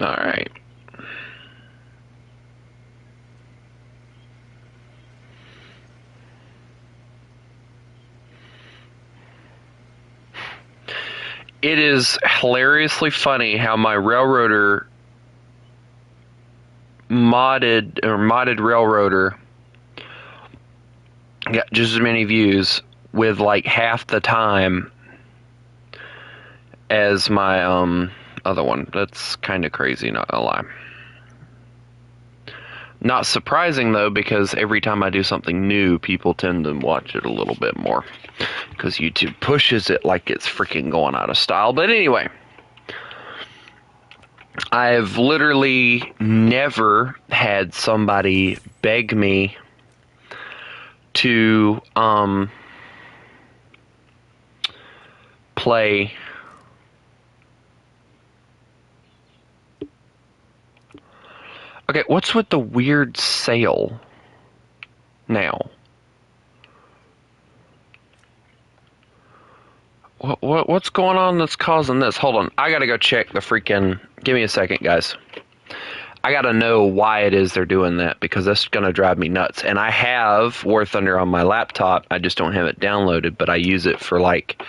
Alright. It is hilariously funny how my Railroader modded Railroader got just as many views with like half the time as my other one. That's kind of crazy, not gonna lie. Not surprising though, because every time I do something new, people tend to watch it a little bit more, because YouTube pushes it like it's freaking going out of style. But anyway, I've literally never had somebody beg me to play Okay, what's with the weird sail now? What's going on that's causing this? Hold on, I gotta go check the freaking... Give me a second, guys. I gotta know why it is they're doing that, because that's gonna drive me nuts. And I have War Thunder on my laptop, I just don't have it downloaded, but I use it for, like,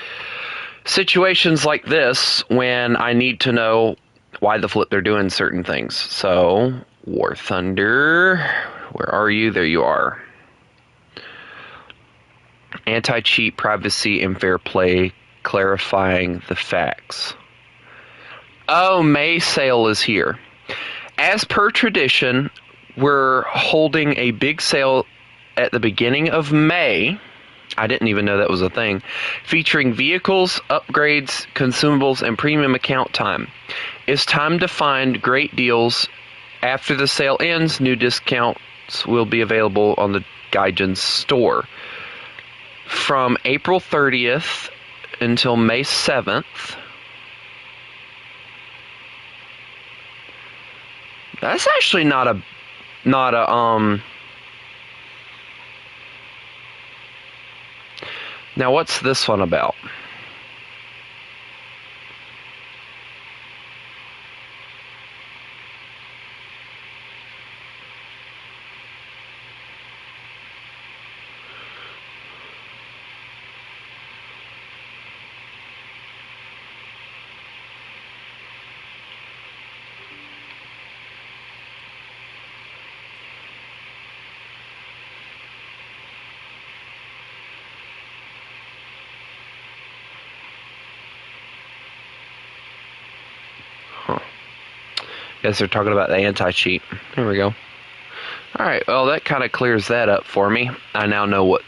situations like this when I need to know why the flip they're doing certain things. So, War Thunder, where are you? There you are. Anti-cheat, privacy, and fair play, clarifying the facts. Oh, May sale is here. As per tradition, we're holding a big sale at the beginning of May. I didn't even know that was a thing. Featuring vehicles, upgrades, consumables, and premium account time. It's time to find great deals. After the sale ends, new discounts will be available on the Gaijin store. From April 30th until May 7th. That's actually not a Now what's this one about? Guess they're talking about the anti-cheat. Here we go. Alright, well that kind of clears that up for me. I now know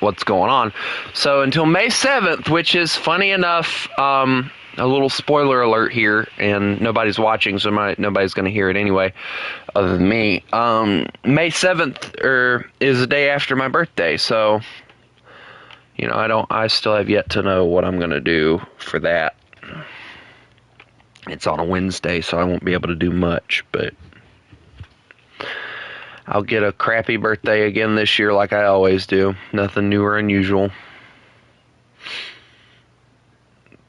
what's going on. So until May 7th, which is funny enough, a little spoiler alert here, and nobody's watching, so nobody's going to hear it anyway, other than me. May 7th is the day after my birthday, so you know, I still have yet to know what I'm going to do for that. It's on a Wednesday, so I won't be able to do much, but I'll get a crappy birthday again this year like I always do. Nothing new or unusual.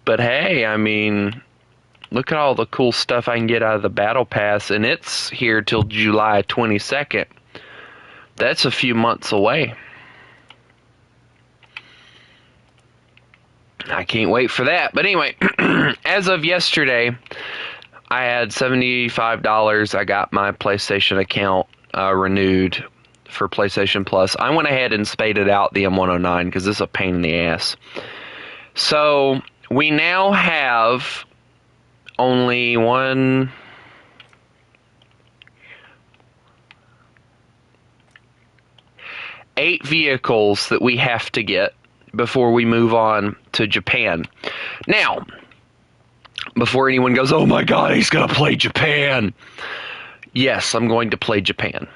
But hey, I mean, look at all the cool stuff I can get out of the Battle Pass, and it's here till July 22nd. That's a few months away. I can't wait for that. But anyway, as of yesterday, I had $75. I got my PlayStation account renewed for PlayStation Plus. I went ahead and spaded out the M109 because this is a pain in the ass. So we now have only 8 vehicles that we have to get before we move on to Japan. Now, before anyone goes, oh my god, he's going to play Japan. Yes, I'm going to play Japan.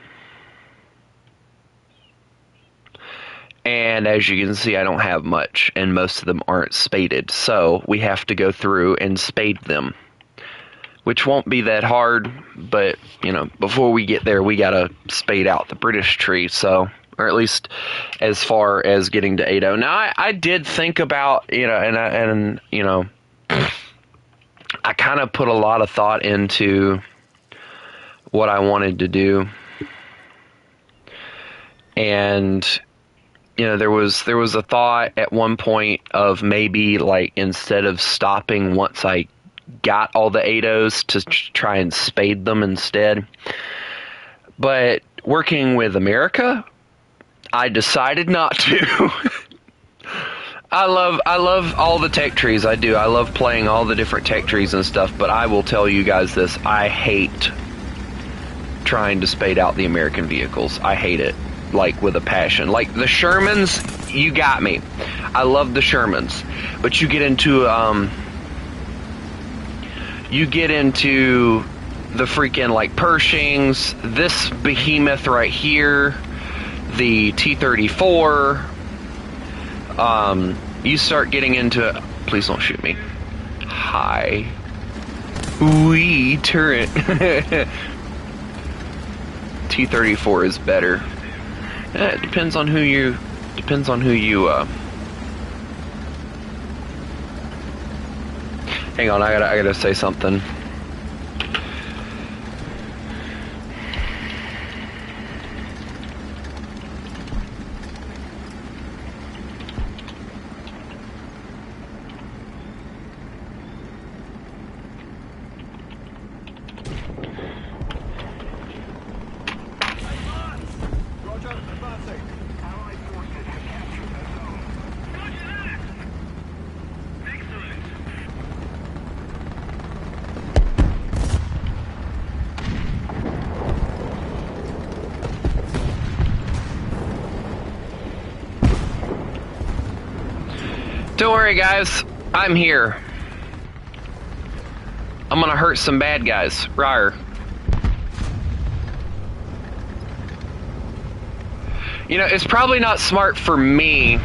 And as you can see, I don't have much, and most of them aren't spaded. So we have to go through and spade them, which won't be that hard, but, you know, before we get there, we got to spade out the British tree, so... or at least as far as getting to 8-0. Now, I did think about, you know, I kind of put a lot of thought into what I wanted to do. And there was a thought at one point of maybe, like, instead of stopping once I got all the 8.0s, to try and spade them instead. But working with America, I decided not to. I love all the tech trees. I do. I love playing all the different tech trees and stuff, but I will tell you guys this. I hate trying to spade out the American vehicles. I hate it, like, with a passion. Like, the Shermans, you got me. I love the Shermans. But you get into the freaking, like, Pershings, this behemoth right here, the T-34. You start getting into... Please don't shoot me. Hi. Wee turret. T-34 is better. It depends on who you... Hang on, I gotta say something. Don't worry, guys. I'm here. I'm gonna hurt some bad guys. Rawr. It's probably not smart for me.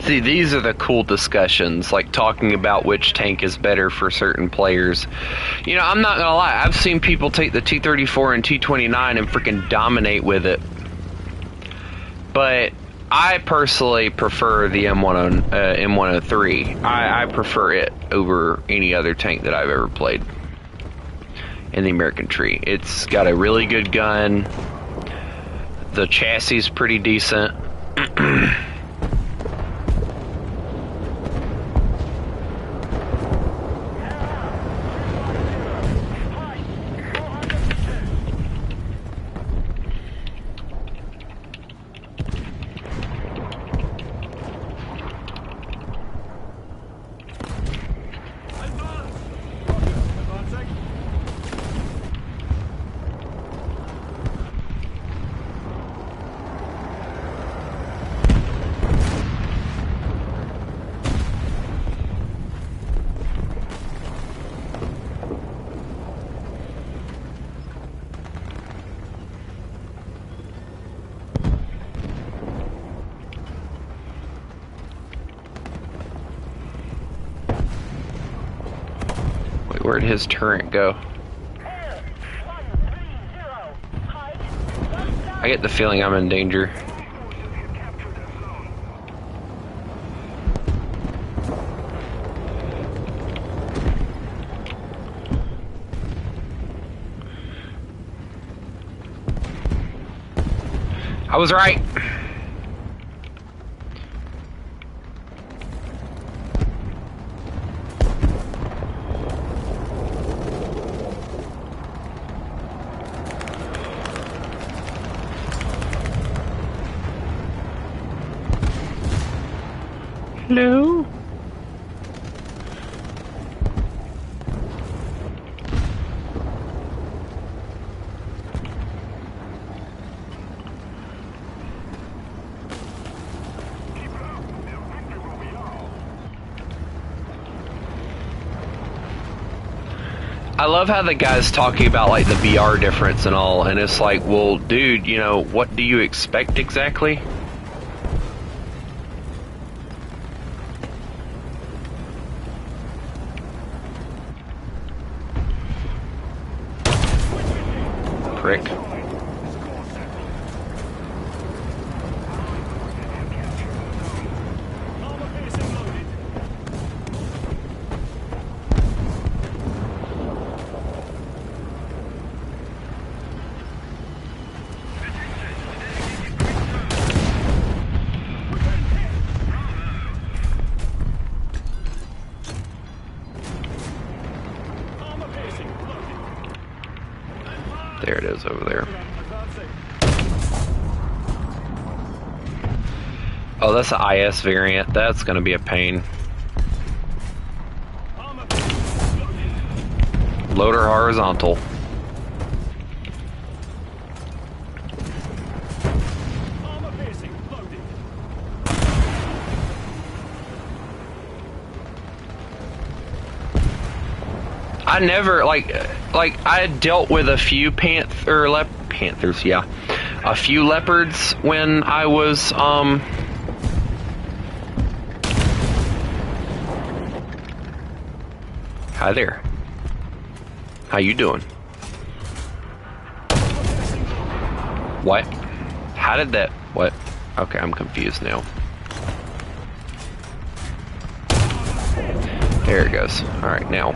See, these are the cool discussions, like talking about which tank is better for certain players. I'm not gonna lie, I've seen people take the T-34 and T-29 and freaking dominate with it. But I personally prefer the M103. I prefer it over any other tank that I've ever played in the American tree. It's got a really good gun. The chassis is pretty decent. Where'd his turret go? I get the feeling I'm in danger. I was right. Hello? I love how the guy's talking about like the VR difference and all, and it's like, well, dude, you know, what do you expect exactly? Prick. There it is over there. Oh, that's the IS variant. That's going to be a pain. Loader horizontal. I never like I dealt with a few panthers, yeah, a few leopards when I was Hi there. How you doing? What? How did that? What? Okay, I'm confused now. There it goes. All right, now.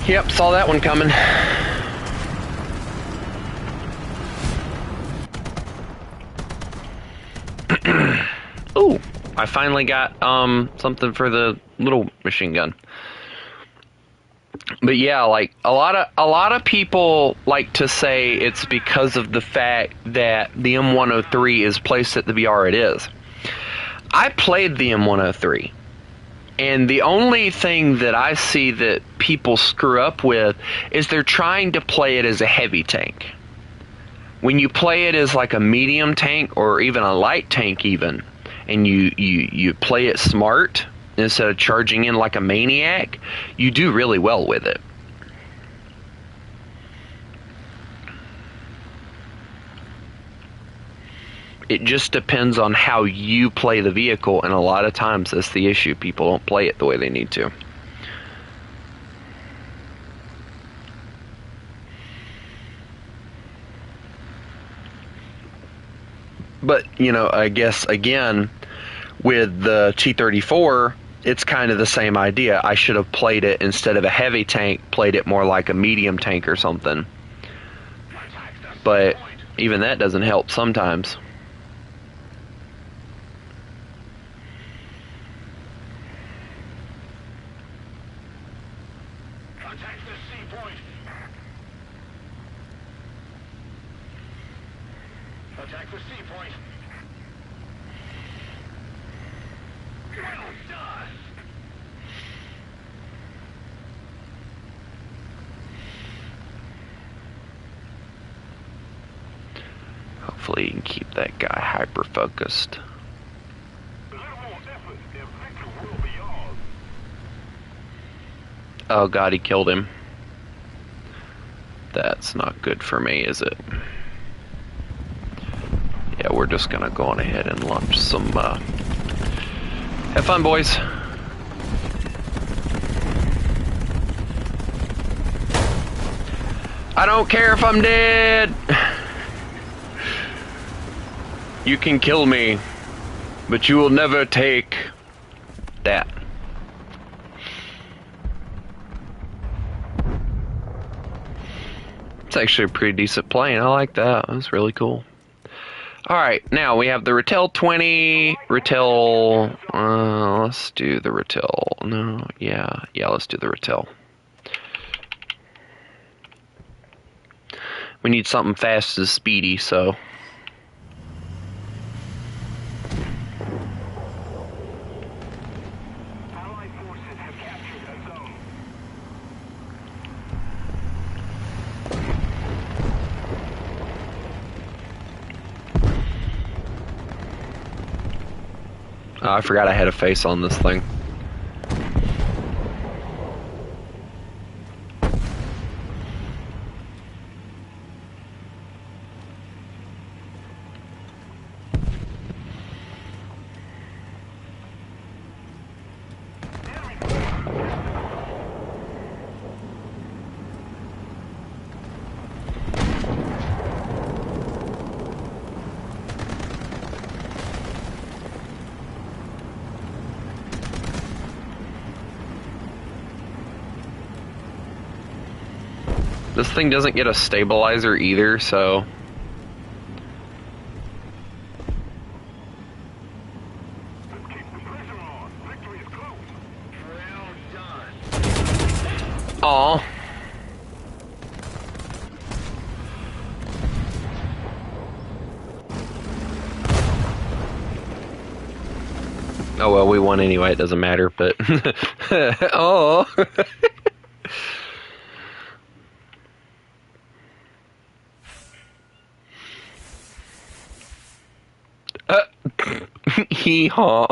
Yep, saw that one coming. Ooh, I finally got something for the little machine gun. But yeah, like a lot of people like to say it's because of the fact that the M103 is placed at the VR it is. I played the M103. And the only thing that I see that people screw up with is they're trying to play it as a heavy tank. When you play it as like a medium tank or even a light tank even, and you play it smart instead of charging in like a maniac, you do really well with it. It just depends on how you play the vehicle, and a lot of times that's the issue. People don't play it the way they need to. But, you know, I guess, again, with the T-34, it's kind of the same idea. I should have played it, instead of a heavy tank, played it more like a medium tank or something. But even that doesn't help sometimes. Attack the C point. Well done. Hopefully you can keep that guy hyper-focused. Oh god, he killed him. That's not good for me, is it? Yeah, we're just gonna go on ahead and launch some, have fun, boys. I don't care if I'm dead! You can kill me, but you will never take that. It's actually a pretty decent plane. I like that. That's really cool. Alright, now we have the Ratel 20, Ratel, let's do the Ratel. No, yeah, let's do the Ratel. We need something fast and speedy, so. Allied forces have captured a zone. Oh, I forgot I had a face on this thing. This thing doesn't get a stabilizer either, so. Let's keep the pressure on. Victory is close. Well done. Aw. Oh well, we won anyway, it doesn't matter, but. Oh. Hee-haw.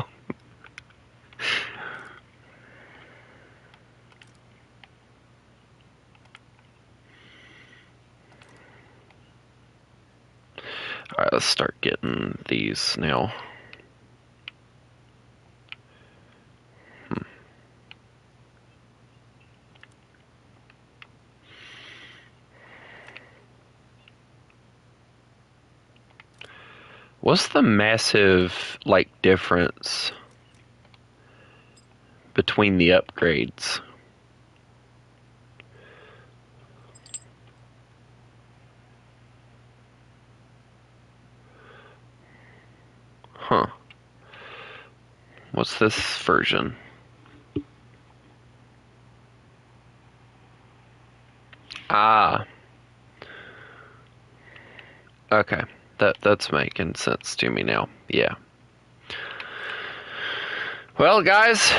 Alright, let's start getting these now. What's the massive, like, difference between the upgrades? Huh. What's this version? Ah. Okay. That's making sense to me now. Yeah. Well, guys,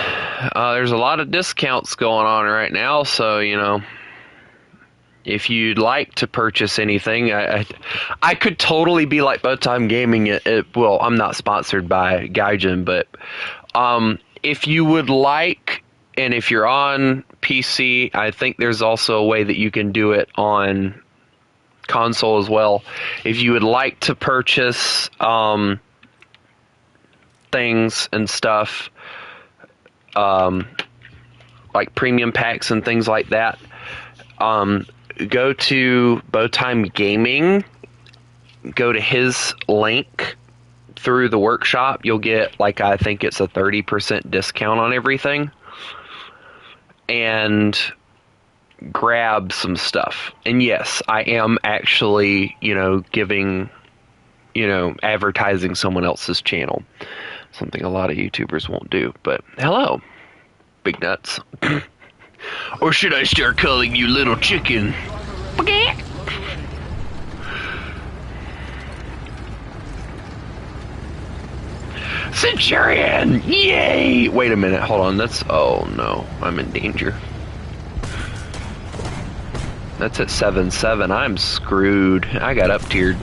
there's a lot of discounts going on right now, so, you know, if you'd like to purchase anything, I could totally be like Bowtime Gaming. Well, I'm not sponsored by Gaijin, but if you would like, and if you're on PC, I think there's also a way that you can do it on console as well. If you would like to purchase things and stuff, like premium packs and things like that, go to Bowtime Gaming, go to his link through the workshop. You'll get, like, I think it's a 30% discount on everything, and grab some stuff. And yes, I am actually, you know, giving, you know, advertising someone else's channel. Something a lot of YouTubers won't do. But hello, big nuts. Or should I start calling you little chicken? Centurion! Yay! Wait a minute, hold on. That's, oh no, I'm in danger. That's at 7-7. I'm screwed. I got up-tiered.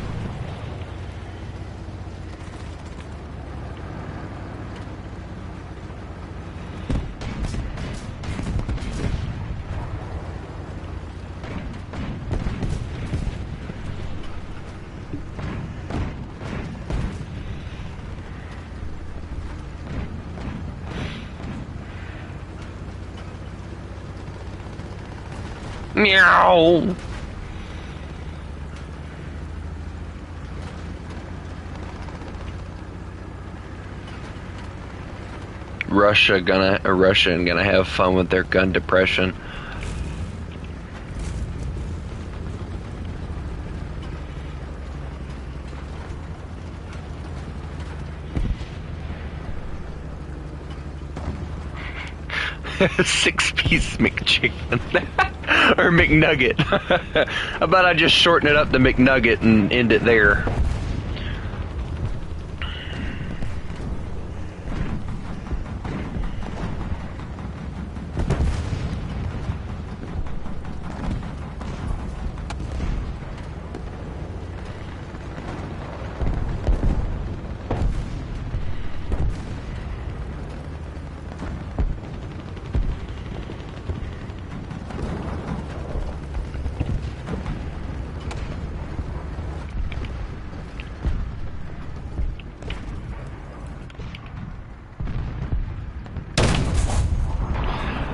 Meow. Russia gonna have fun with their gun depression. Six-piece McChicken or McNugget. How about I just shorten it up to McNugget and end it there?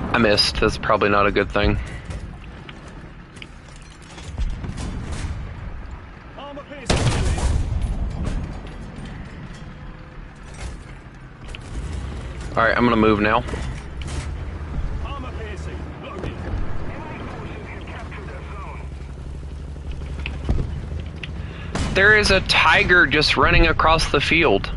I missed. That's probably not a good thing. Alright, I'm gonna move now. There is a tiger just running across the field.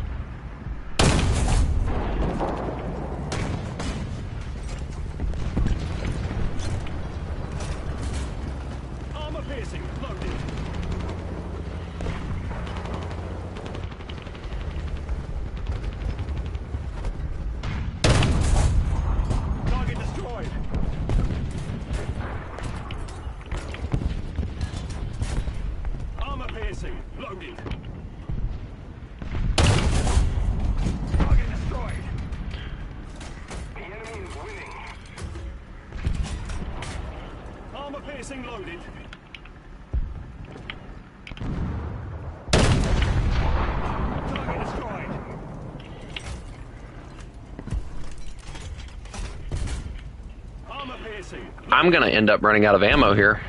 I'm gonna end up running out of ammo here.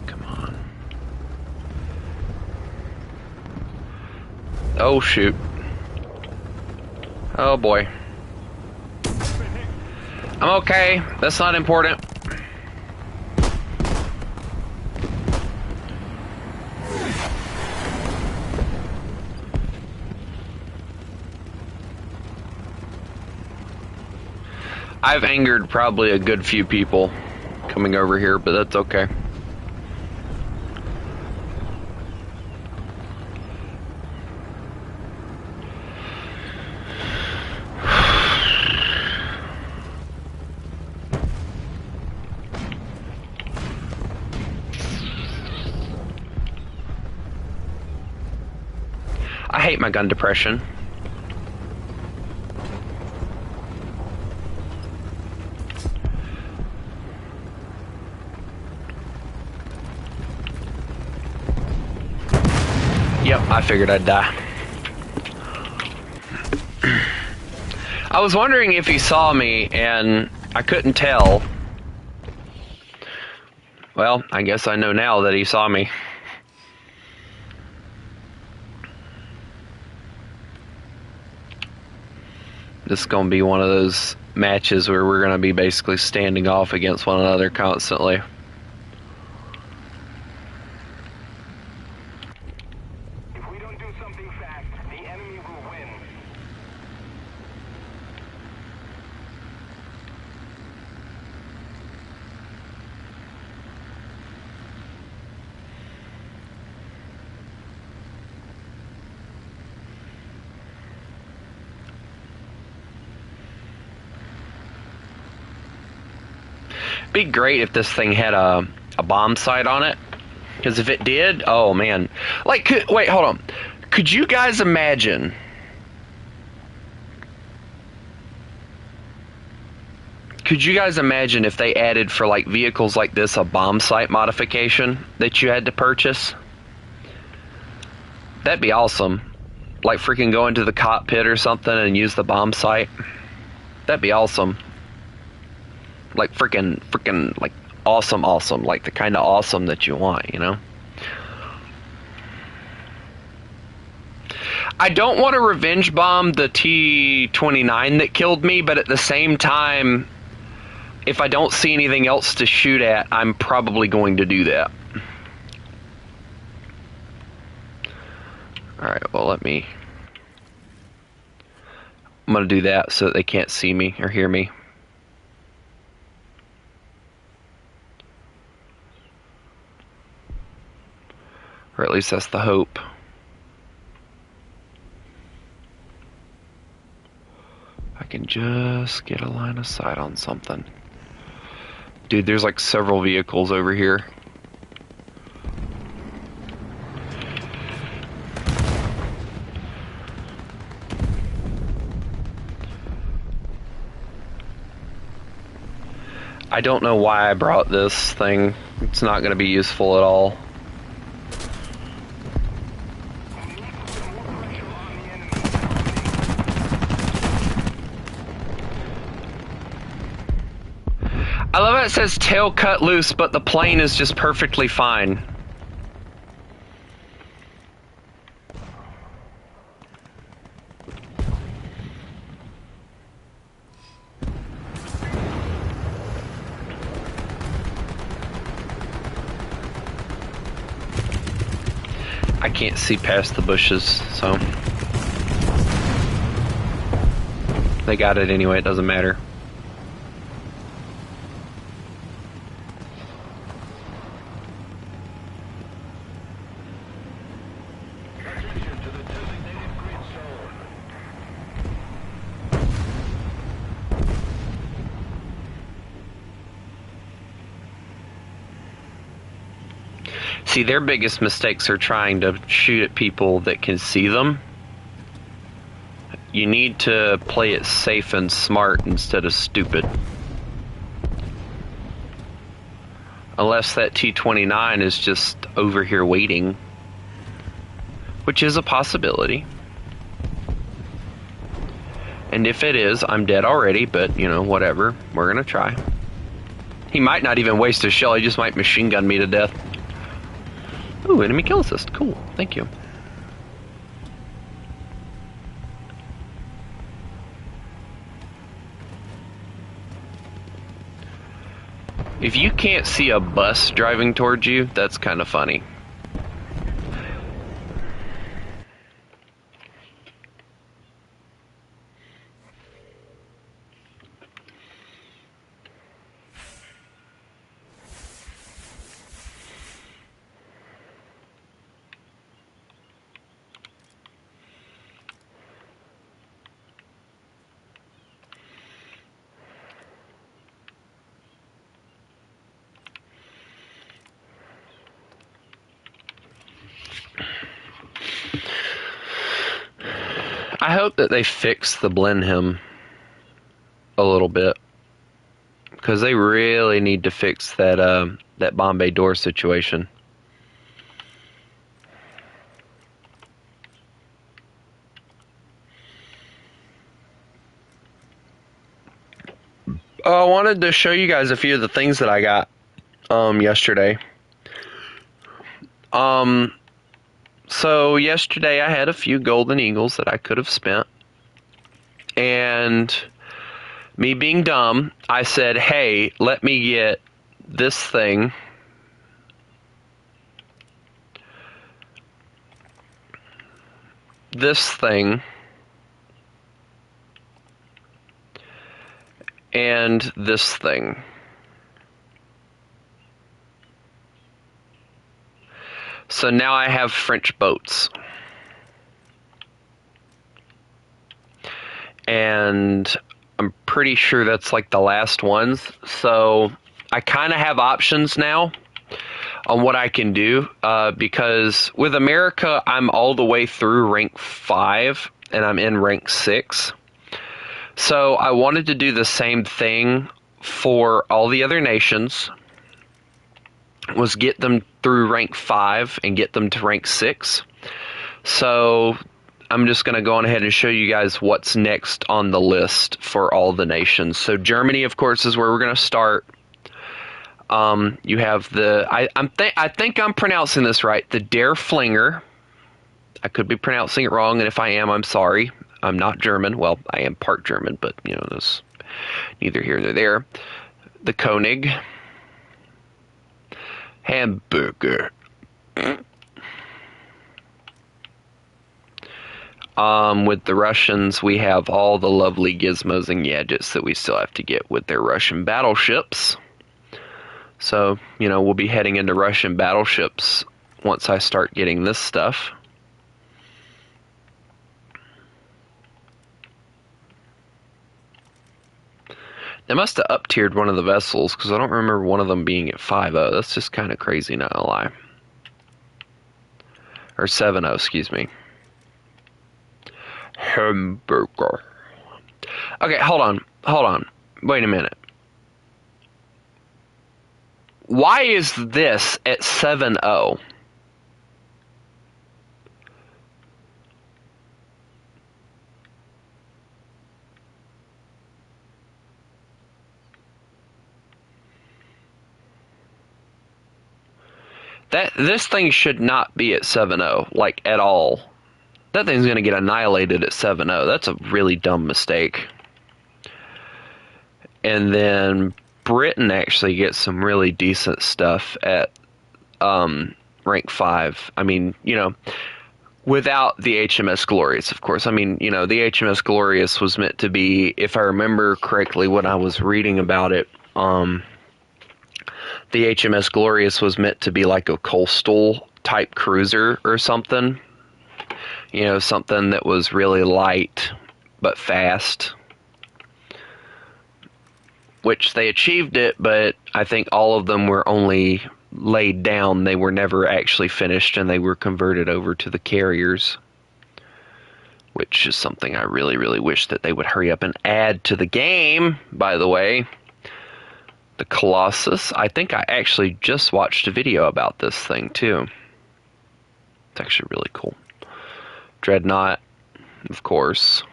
Come on. Oh shoot. Oh boy. I'm okay. That's not important. I've angered probably a good few people coming over here, but that's okay. I hate my gun depression. Yep, I figured I'd die. I was wondering if he saw me and I couldn't tell. Well, I guess I know now that he saw me. This is going to be one of those matches where we're going to be basically standing off against one another constantly. If we don't do something fast, the enemy will win. Be great if this thing had a bomb sight on it, because if it did, oh man, like wait, hold on, could you guys imagine if they added for like vehicles like this a bomb sight modification that you had to purchase? That'd be awesome. Like freaking go into the cockpit or something and use the bomb sight. That'd be awesome. Like freaking, like awesome. Like the kind of awesome that you want, you know? I don't want to revenge bomb the T-29 that killed me, but at the same time, if I don't see anything else to shoot at, I'm probably going to do that. Alright, well I'm going to do that so that they can't see me or hear me. Or at least that's the hope. I can just get a line of sight on something. Dude, there's like several vehicles over here. I don't know why I brought this thing. It's not going to be useful at all. I love how it says tail cut loose, but the plane is just perfectly fine. I can't see past the bushes, so they got it anyway, it doesn't matter. Transition to the designated grid zone. See, their biggest mistakes are trying to shoot at people that can see them. You need to play it safe and smart instead of stupid. Unless that T-29 is just over here waiting. Which is a possibility. And if it is, I'm dead already, but, you know, whatever. We're gonna try. He might not even waste a shell, he just might machine gun me to death. Ooh, enemy kill assist. Cool, thank you. If you can't see a bus driving towards you, that's kind of funny. I hope that they fix the Blenheim a little bit, because they really need to fix that that Bombay door situation. I wanted to show you guys a few of the things that I got yesterday. So yesterday I had a few golden eagles that I could have spent. And me being dumb, I said, hey, let me get this thing. This thing. And this thing. So now I have French boats. And I'm pretty sure that's like the last ones. So I kind of have options now on what I can do. Because with America, I'm all the way through rank 5 and I'm in rank 6. So I wanted to do the same thing for all the other nations. Was get them through rank 5 and get them to rank 6. So I'm just going to go on ahead and show you guys what's next on the list for all the nations. So Germany, of course, is where we're going to start. You have the I think I'm pronouncing this right. The Der Flinger. I could be pronouncing it wrong, and if I am, I'm sorry. I'm not German. Well, I am part German, but that's neither here nor there. The Koenig. Hamburger. With the Russians, we have all the lovely gizmos and gadgets that we still have to get with their Russian battleships. So, we'll be heading into Russian battleships once I start getting this stuff. They must have up-tiered one of the vessels, because I don't remember one of them being at 5.0. That's just kind of crazy, not gonna lie. Or 7.0, excuse me. Hamburger. Okay, hold on. Wait a minute. Why is this at 7.0? This thing should not be at 7.0, like, at all. That thing's going to get annihilated at 7.0. That's a really dumb mistake. And then Britain actually gets some really decent stuff at rank 5. I mean, without the HMS Glorious, of course. I mean, the HMS Glorious was meant to be, if I remember correctly when I was reading about it, the HMS Glorious was meant to be like a coastal type cruiser or something. Something that was really light but fast. Which they achieved it, but I think all of them were only laid down. They were never actually finished, and they were converted over to the carriers. Which is something I really, really wish that they would hurry up and add to the game, by the way. The Colossus. I think I actually just watched a video about this thing, too. It's actually really cool. Dreadnought, of course.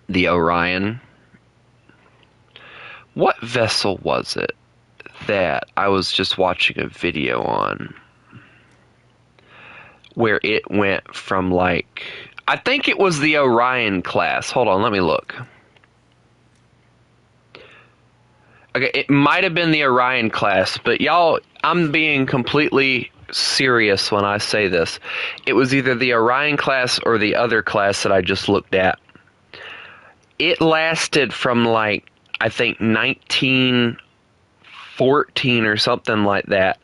The Orion. What vessel was it that I was just watching a video on? Where it went from I think it was the Orion class. Hold on, let me look. Okay, it might have been the Orion class, but y'all, I'm being completely serious when I say this. It was either the Orion class or the other class that I just looked at. It lasted from I think 1914 or something like that,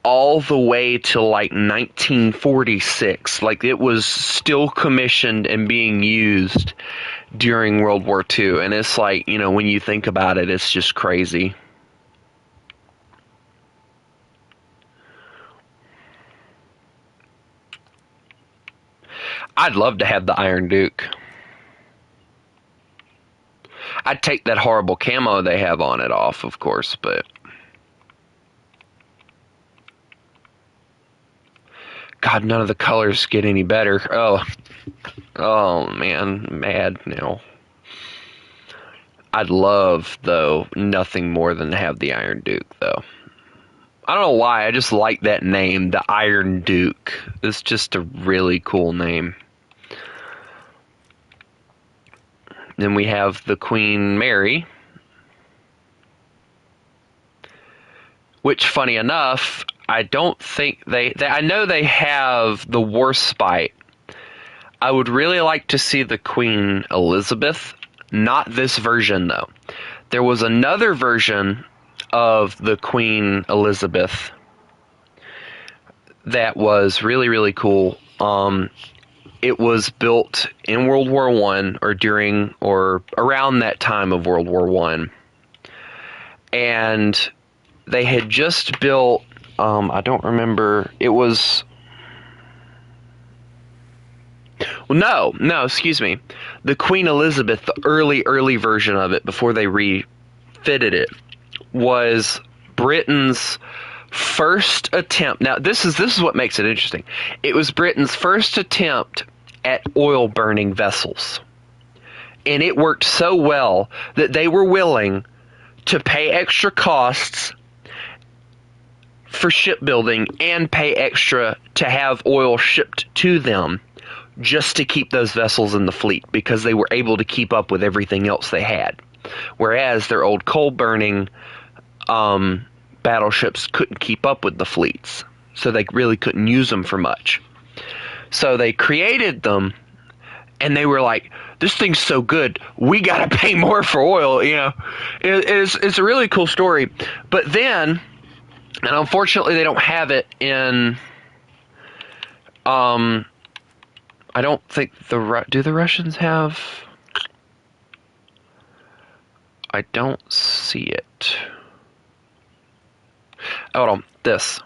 all the way to 1946. It was still commissioned and being used during World War II. And it's when you think about it, it's just crazy. I'd love to have the Iron Duke. I'd take that horrible camo they have on it off, of course, but... God, none of the colors get any better. Oh man, mad now. I'd love, though, nothing more than to have the Iron Duke, though. I don't know why, I just like that name, the Iron Duke. It's just a really cool name. Then we have the Queen Mary. Which, funny enough, I don't think I know they have the Warspite. I would really like to see the Queen Elizabeth. Not this version, though. There was another version of the Queen Elizabeth that was really, really cool. It was built in World War I or during or around that time of World War I. And they had just built, I don't remember, it was... Well, no, excuse me. The Queen Elizabeth, the early version of it, before they refitted it, was Britain's first attempt. Now, this is what makes it interesting. It was Britain's first attempt at oil burning vessels. And it worked so well that they were willing to pay extra costs for shipbuilding and pay extra to have oil shipped to them just to keep those vessels in the fleet, because they were able to keep up with everything else they had. Whereas their old coal-burning battleships couldn't keep up with the fleets, so they really couldn't use them for much. So they created them, and they were like, this thing's so good, we gotta pay more for oil, you know. It's a really cool story. But then, and unfortunately they don't have it in, I don't think do the Russians have, I don't see it. Hold on, this.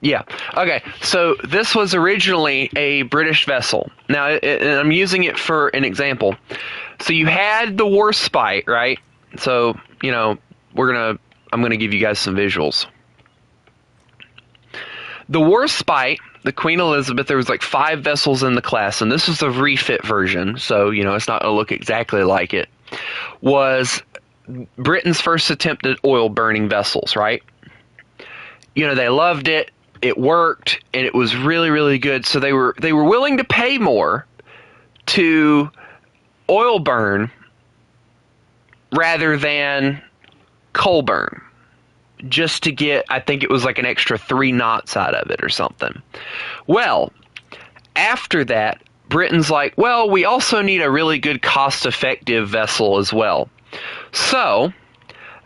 Yeah. Okay. So this was originally a British vessel. Now, and I'm using it for an example. So you had the Warspite, right? So, you know, I'm gonna give you guys some visuals. The Warspite, the Queen Elizabeth, there was like 5 vessels in the class, and this is a refit version, so, you know, it's not gonna look exactly like it. Was Britain's first attempt at oil burning vessels, right? You know, they loved it. It worked, and it was really, really good. So they were willing to pay more to oil burn rather than coal burn, just to get, I think it was like an extra 3 knots out of it or something. Well, after that, Britain's like, well, we also need a really good cost-effective vessel as well. So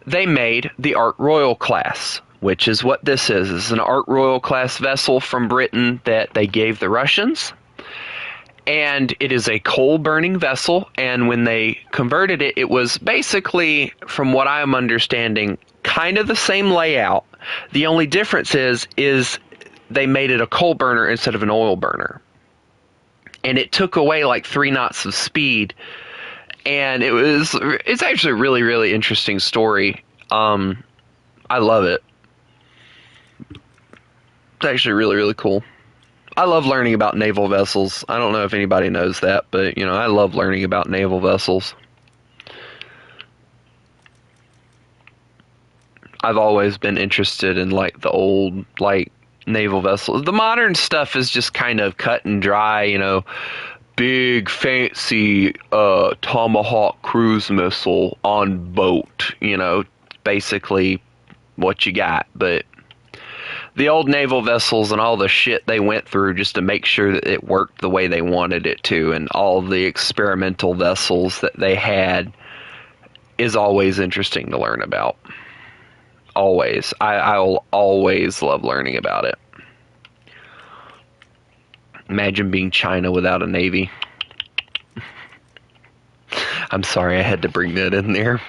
they made the Ark Royal class, which is what this is. This is an Ark Royal class vessel from Britain that they gave the Russians. And it is a coal-burning vessel, and when they converted it, it was basically, from what I'm understanding, kind of the same layout. The only difference is they made it a coal burner instead of an oil burner. And it took away like 3 knots of speed. And it's actually a really, really interesting story. I love it. It's actually really, really cool. I love learning about naval vessels. I don't know if anybody knows that, but, you know, I love learning about naval vessels. I've always been interested in, like, the old, like, naval vessels. The modern stuff is just kind of cut and dry, you know. Big, fancy Tomahawk cruise missile on boat, you know. Basically what you got, but the old naval vessels and all the shit they went through just to make sure that it worked the way they wanted it to, and all the experimental vessels that they had, is always interesting to learn about. Always. I'll always love learning about it. Imagine being China without a navy. I'm sorry, I had to bring that in there.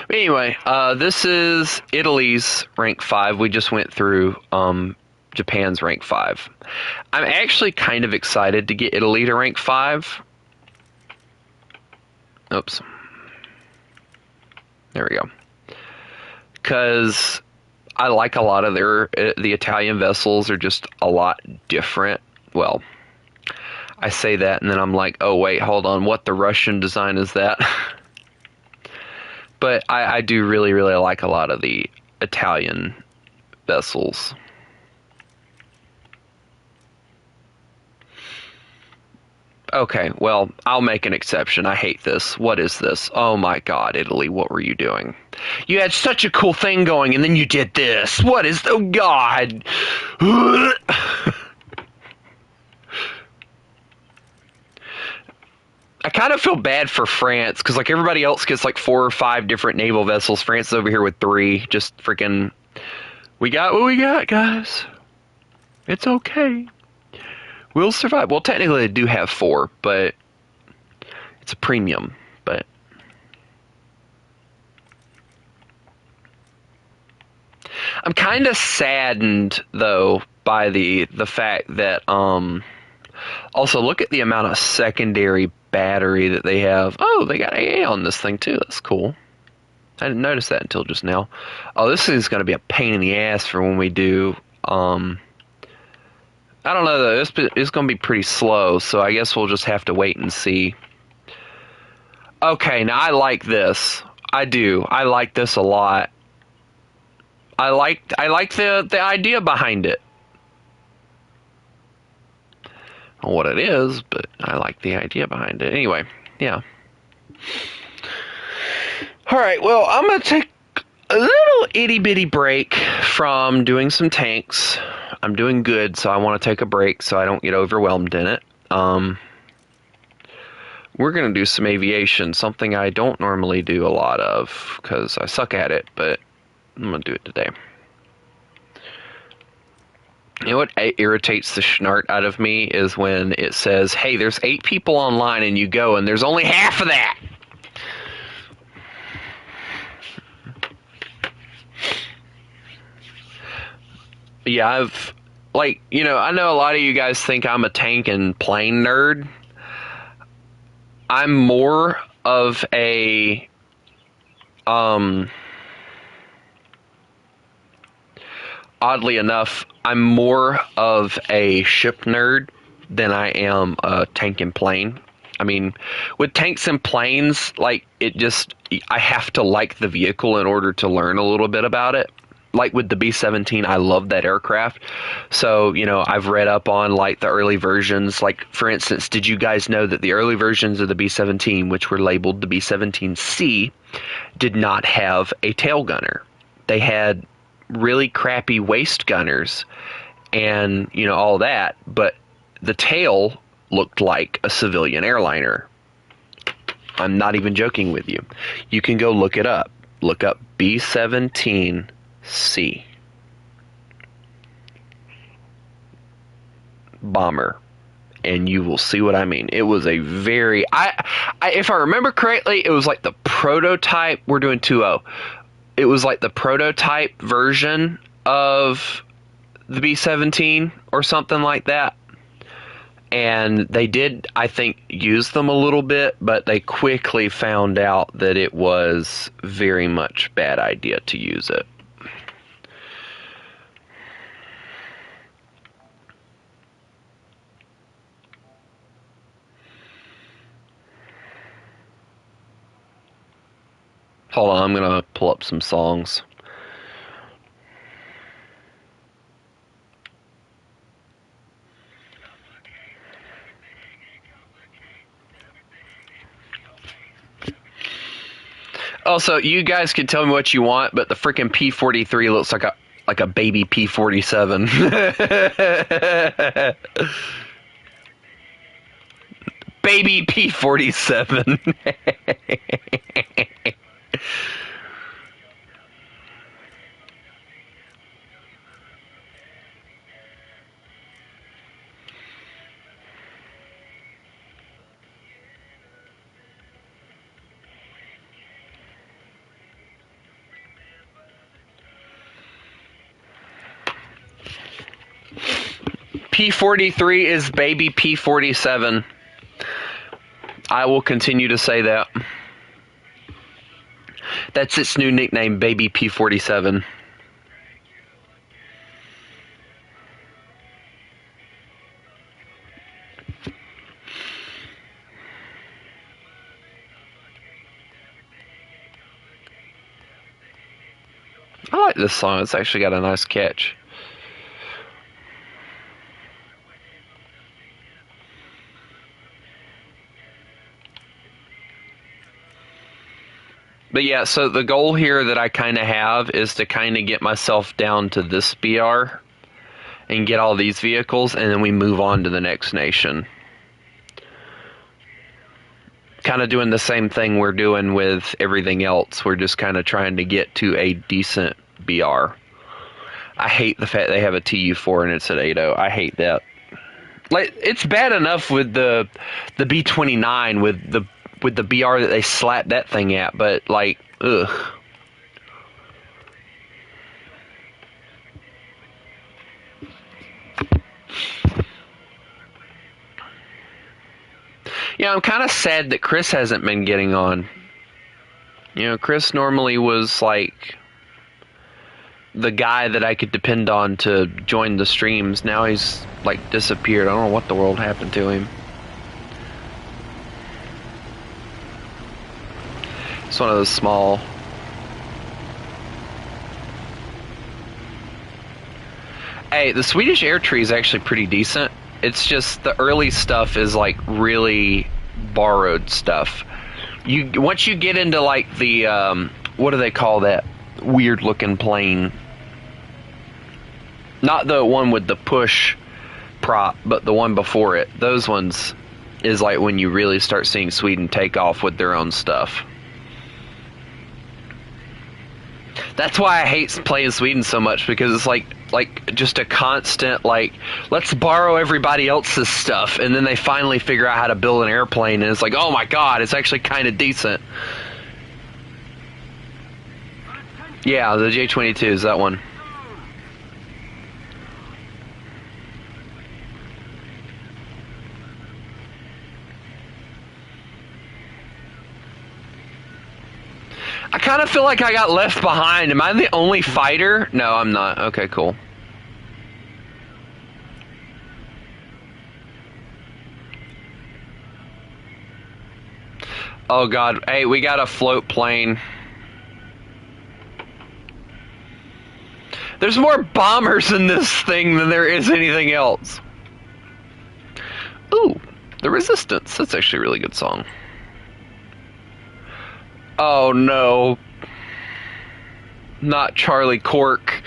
But anyway, this is Italy's rank 5. We just went through Japan's rank 5. I'm actually kind of excited to get Italy to rank 5. Oops. There we go. Because I like a lot of the Italian vessels are just a lot different. Well, I say that and then I'm like, oh wait, hold on, what the Russian design is that? But I do really, really like a lot of the Italian vessels. Okay, well, I'll make an exception. I hate this. What is this? Oh my god, Italy, what were you doing? You had such a cool thing going, and then you did this. What is... Oh god! I kind of feel bad for France, because like everybody else gets like 4 or 5 different naval vessels. France is over here with 3. Just freaking... We got what we got, guys. It's okay. We'll survive. Well, technically they do have 4, but it's a premium. But I'm kind of saddened though by the fact that also look at the amount of secondary battery that they have. Oh, they got AA on this thing too. That's cool. I didn't notice that until just now. Oh, this is going to be a pain in the ass for when we do. I don't know though. It's going to be pretty slow, so I guess we'll just have to wait and see. Okay, now I like this. I do. I like this a lot. I like the idea behind it. I don't know what it is, but I like the idea behind it. Anyway, yeah. All right, well, I'm going to take a little itty bitty break from doing some tanks. I'm doing good, so I want to take a break so I don't get overwhelmed in it. We're going to do some aviation, something I don't normally do a lot of because I suck at it, but I'm going to do it today. You know what irritates the schnart out of me is when it says, hey, there's 8 people online, and you go, and there's only half of that. Yeah, I know a lot of you guys think I'm a tank and plane nerd. I'm more of a, oddly enough, I'm more of a ship nerd than I am a tank and plane. I mean, with tanks and planes, I have to like the vehicle in order to learn a little bit about it. Like with the B-17, I love that aircraft. So, I've read up on the early versions. Like, for instance, did you guys know that the early versions of the B-17, which were labeled the B-17C, did not have a tail gunner? They had really crappy waist gunners and, all that, but the tail looked like a civilian airliner. I'm not even joking with you. You can go look it up. Look up B-17C. Bomber, and you will see what I mean. It was a very if I remember correctly, it was like the prototype. We're doing 2.0. It was like the prototype version of the B-17 or something like that. And they did, I think, use them a little bit, but they quickly found out that it was very much bad idea to use it. Hold on, I'm gonna pull up some songs. Also, you guys can tell me what you want, but the freaking P-43 looks like a baby P-47. Baby P-47. P-43 is baby P-47. I will continue to say that. That's its new nickname, baby P-47. I like this song. It's actually got a nice catch. But yeah, so the goal here that I kind of have is to kind of get myself down to this BR and get all these vehicles, and then we move on to the next nation. Kind of doing the same thing we're doing with everything else. We're just kind of trying to get to a decent BR. I hate the fact they have a TU4 and it's at 8.0. I hate that. It's bad enough with the B-29 with the BR that they slapped that thing at, but ugh. Yeah, I'm kind of sad that Chris hasn't been getting on. You know, Chris normally was like the guy that I could depend on to join the streams. Now he's like disappeared. I don't know what the world happened to him. It's one of those small. Hey, the Swedish air tree is actually pretty decent. It's just the early stuff is like really borrowed stuff. Once you get into like the what do they call that weird looking plane? Not the one with the push prop, but the one before it. Those ones is like when you really start seeing Sweden take off with their own stuff. That's why I hate playing Sweden so much, because it's like just a constant like, let's borrow everybody else's stuff, and then they finally figure out how to build an airplane, and it's like, oh my god, it's actually kind of decent. Yeah, the J-22 is that one. I kind of feel like I got left behind. Am I the only fighter? No, I'm not. Okay, cool. Oh god. Hey, we got a float plane. There's more bombers in this thing than there is anything else. Ooh, The Resistance. That's actually a really good song. Oh no. Not Charlie Cork.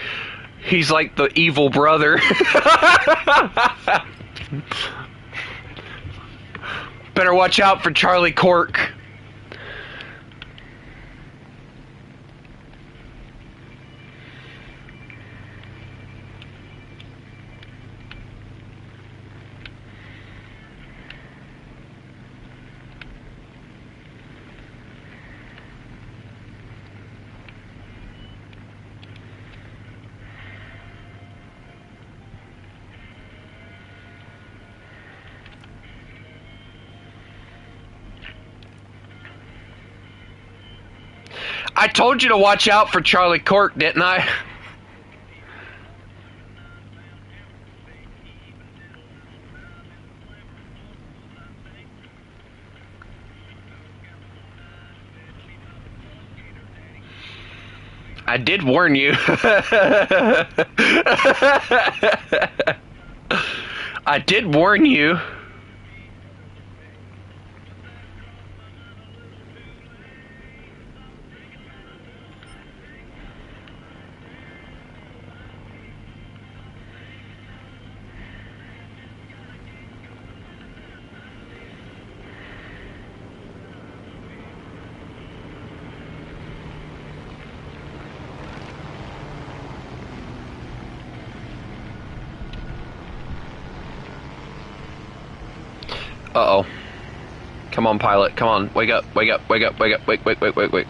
He's like the evil brother. Better watch out for Charlie Cork. I told you to watch out for Charlie Cork, didn't I? I did warn you. I did warn you. Uh-oh. Come on, pilot. Come on. Wake up. Wake up. Wake up. Wake up. Wake, wake, wake, wake, wake.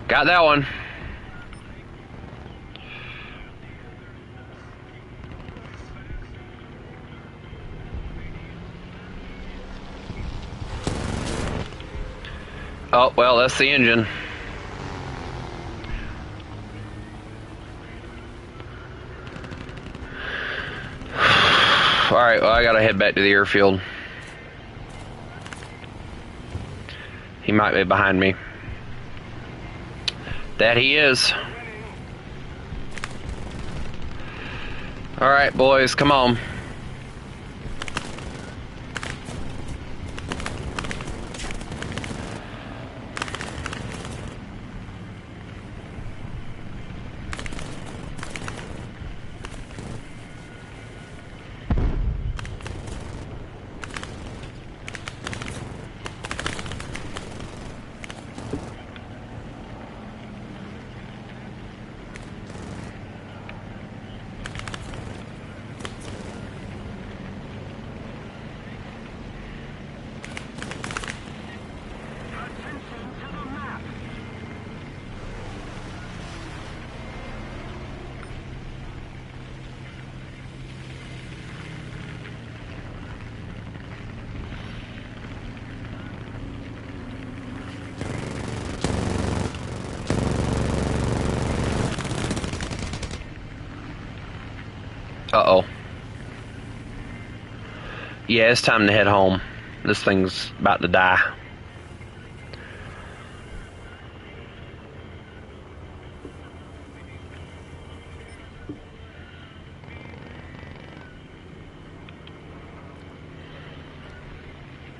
Got that one. Oh, well, that's the engine. Alright, well, I gotta head back to the airfield. He might be behind me. That he is. Alright, boys, come on. Yeah, it's time to head home. This thing's about to die.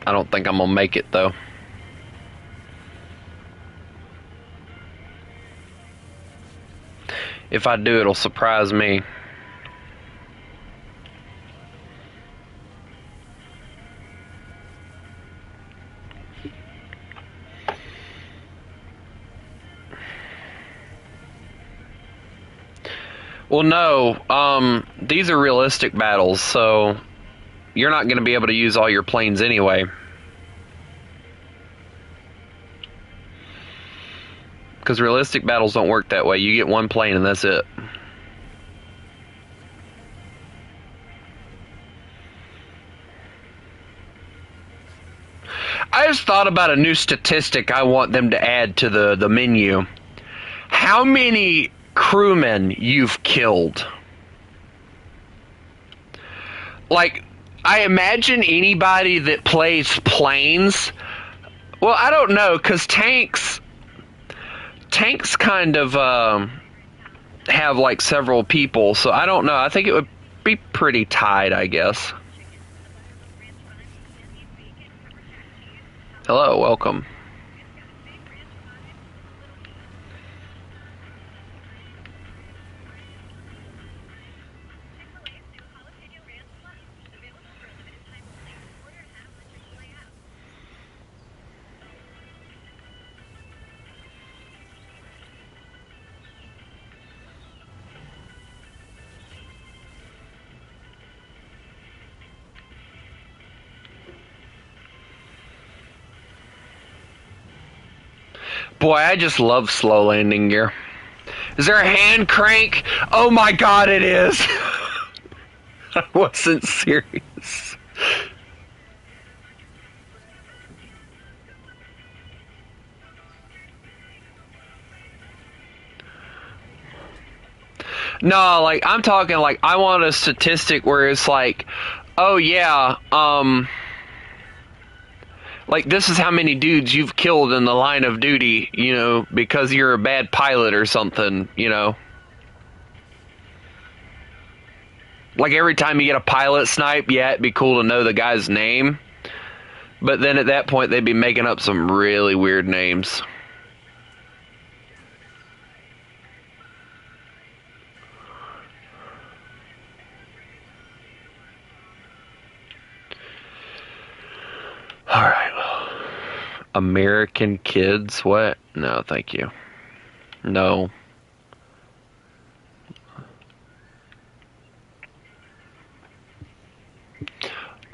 I don't think I'm gonna make it though. If I do, it'll surprise me. Well, no. These are realistic battles, so you're not going to be able to use all your planes anyway. Because realistic battles don't work that way. You get one plane and that's it. I just thought about a new statistic I want them to add to the menu. How many crewmen you've killed? Like, I imagine anybody that plays planes. Well, I don't know, because tanks kind of have like several people, so I don't know. I think it would be pretty tight, I guess. Hello, welcome. Boy, I just love slow landing gear. Is there a hand crank? Oh my god, it is! I wasn't serious. No, like, I'm talking, like, I want a statistic where it's like, oh yeah, like, this is how many dudes you've killed in the line of duty, you know, because you're a bad pilot or something, you know. Like, every time you get a pilot snipe, yeah, it'd be cool to know the guy's name. But then at that point, they'd be making up some really weird names. Alright. American kids? What? No, thank you. No.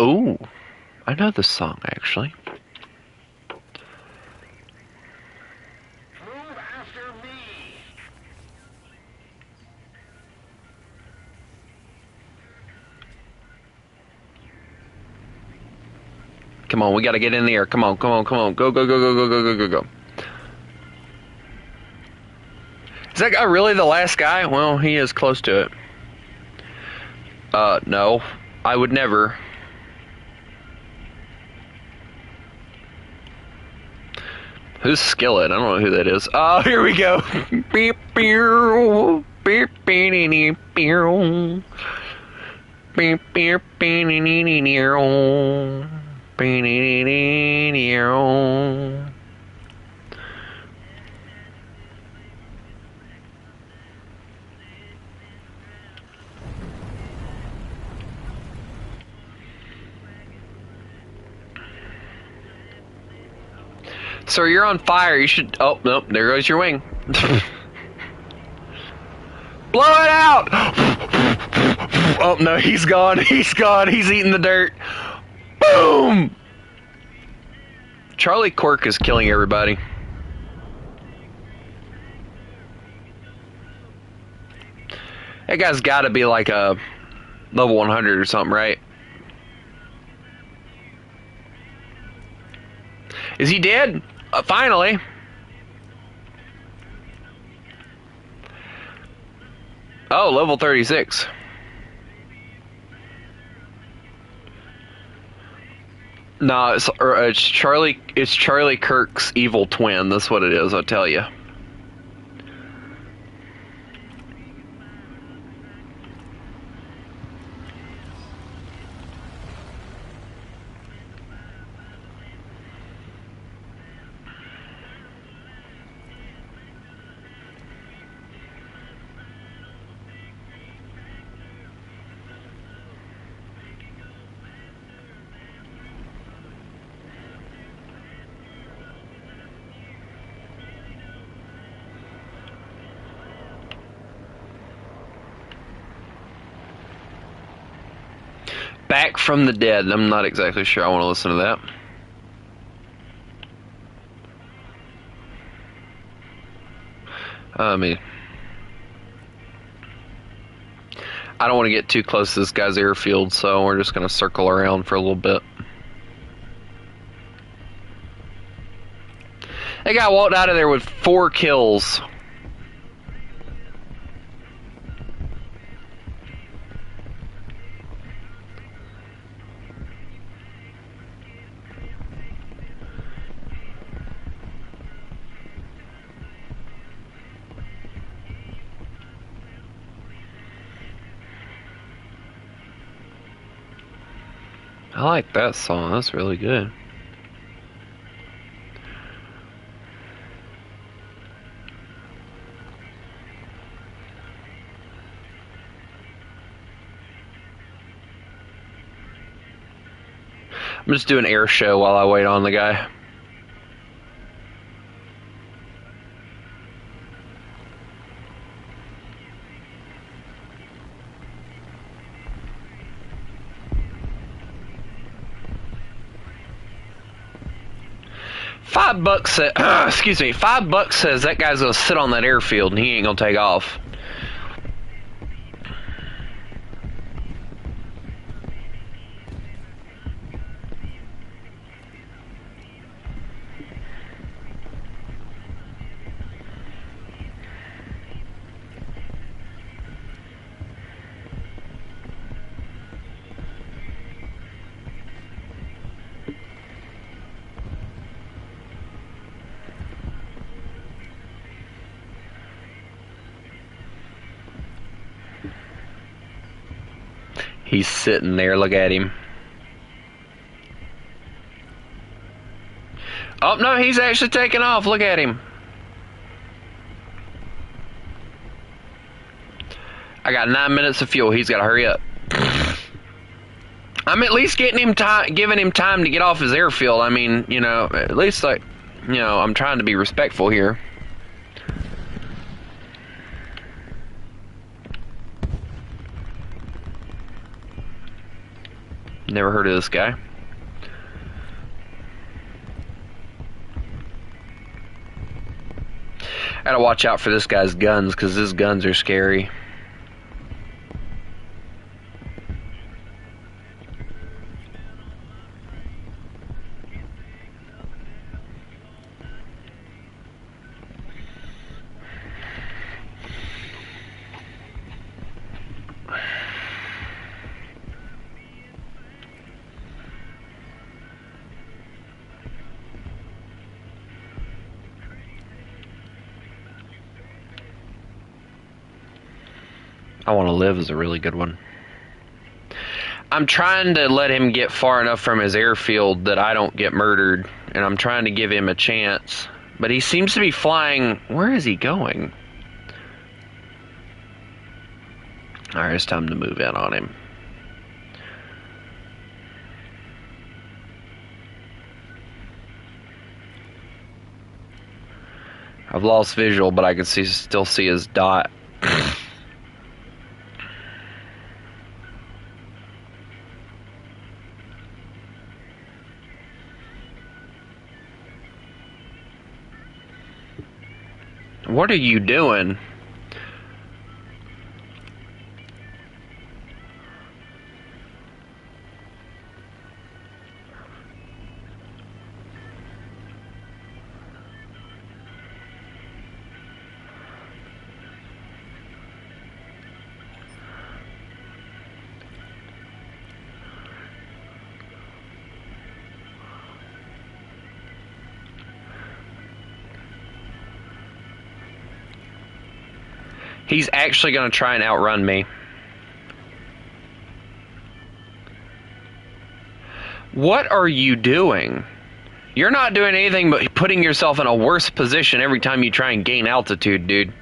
Ooh. I know this song, actually. Move after me. Come on, we gotta get in the air. Come on, come on, come on. Go, go, go, go, go, go, go, go, go. Is that guy really the last guy? Well, he is close to it. No. I would never. Who's Skillet? I don't know who that is. Oh, here we go. Beep, beep, beep, beep, beep, beep. Beep, beep, beep, beep, beep. Sir, you're on fire. You should... Oh, nope. There goes your wing. Blow it out! Oh, no. He's gone. He's gone. He's eating the dirt. Boom! Charlie Cork is killing everybody. That guy's got to be like a level 100 or something, right? Is he dead? Finally. Oh, level 36. No, it's Charlie. It's Charlie Kirk's evil twin. That's what it is. I'll tell you. Back from the Dead. I'm not exactly sure I want to listen to that. I mean, I don't want to get too close to this guy's airfield, so we're just going to circle around for a little bit. That guy walked out of there with 4 kills. I like that song. That's really good. I'm just doing air show while I wait on the guy. $5 says, excuse me, $5 says that guy's gonna sit on that airfield and he ain't gonna take off. He's sitting there, look at him. Oh, no, he's actually taking off, look at him. I got 9 minutes of fuel, he's gotta hurry up. I'm at least getting him time, giving him time to get off his airfield. I mean, you know, at least like, you know, I'm trying to be respectful here. Never heard of this guy. I gotta watch out for this guy's guns, because his guns are scary. I Want to Live is a really good one. I'm trying to let him get far enough from his airfield that I don't get murdered, and I'm trying to give him a chance. But he seems to be flying. Where is he going? Alright, it's time to move in on him. I've lost visual, but I can still see his dot. What are you doing? He's actually going to try and outrun me. What are you doing? You're not doing anything but putting yourself in a worse position every time you try and gain altitude, dude.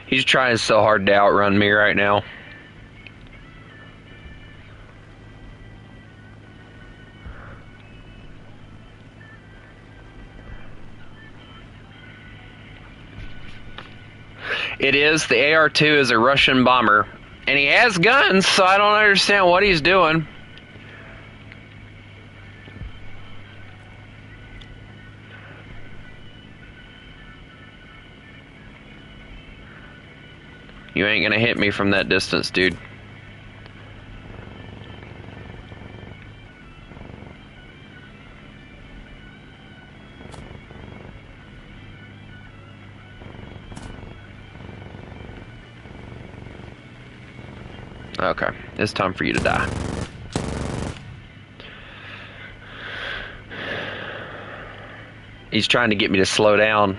He's trying so hard to outrun me right now. It is. The AR-2 is a Russian bomber. And he has guns, so I don't understand what he's doing. You ain't gonna hit me from that distance, dude. Okay, it's time for you to die. He's trying to get me to slow down.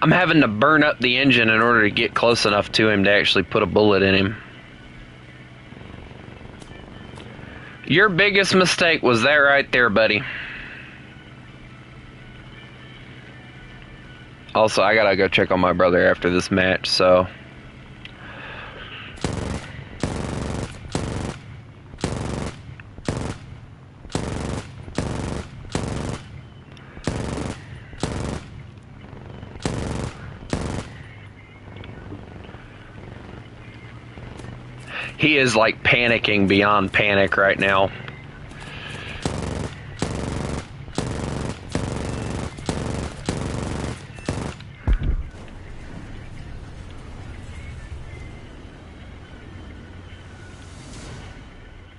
I'm having to burn up the engine in order to get close enough to him to actually put a bullet in him. Your biggest mistake was that right there, buddy. Also, I gotta go check on my brother after this match, so... He is like panicking beyond panic right now.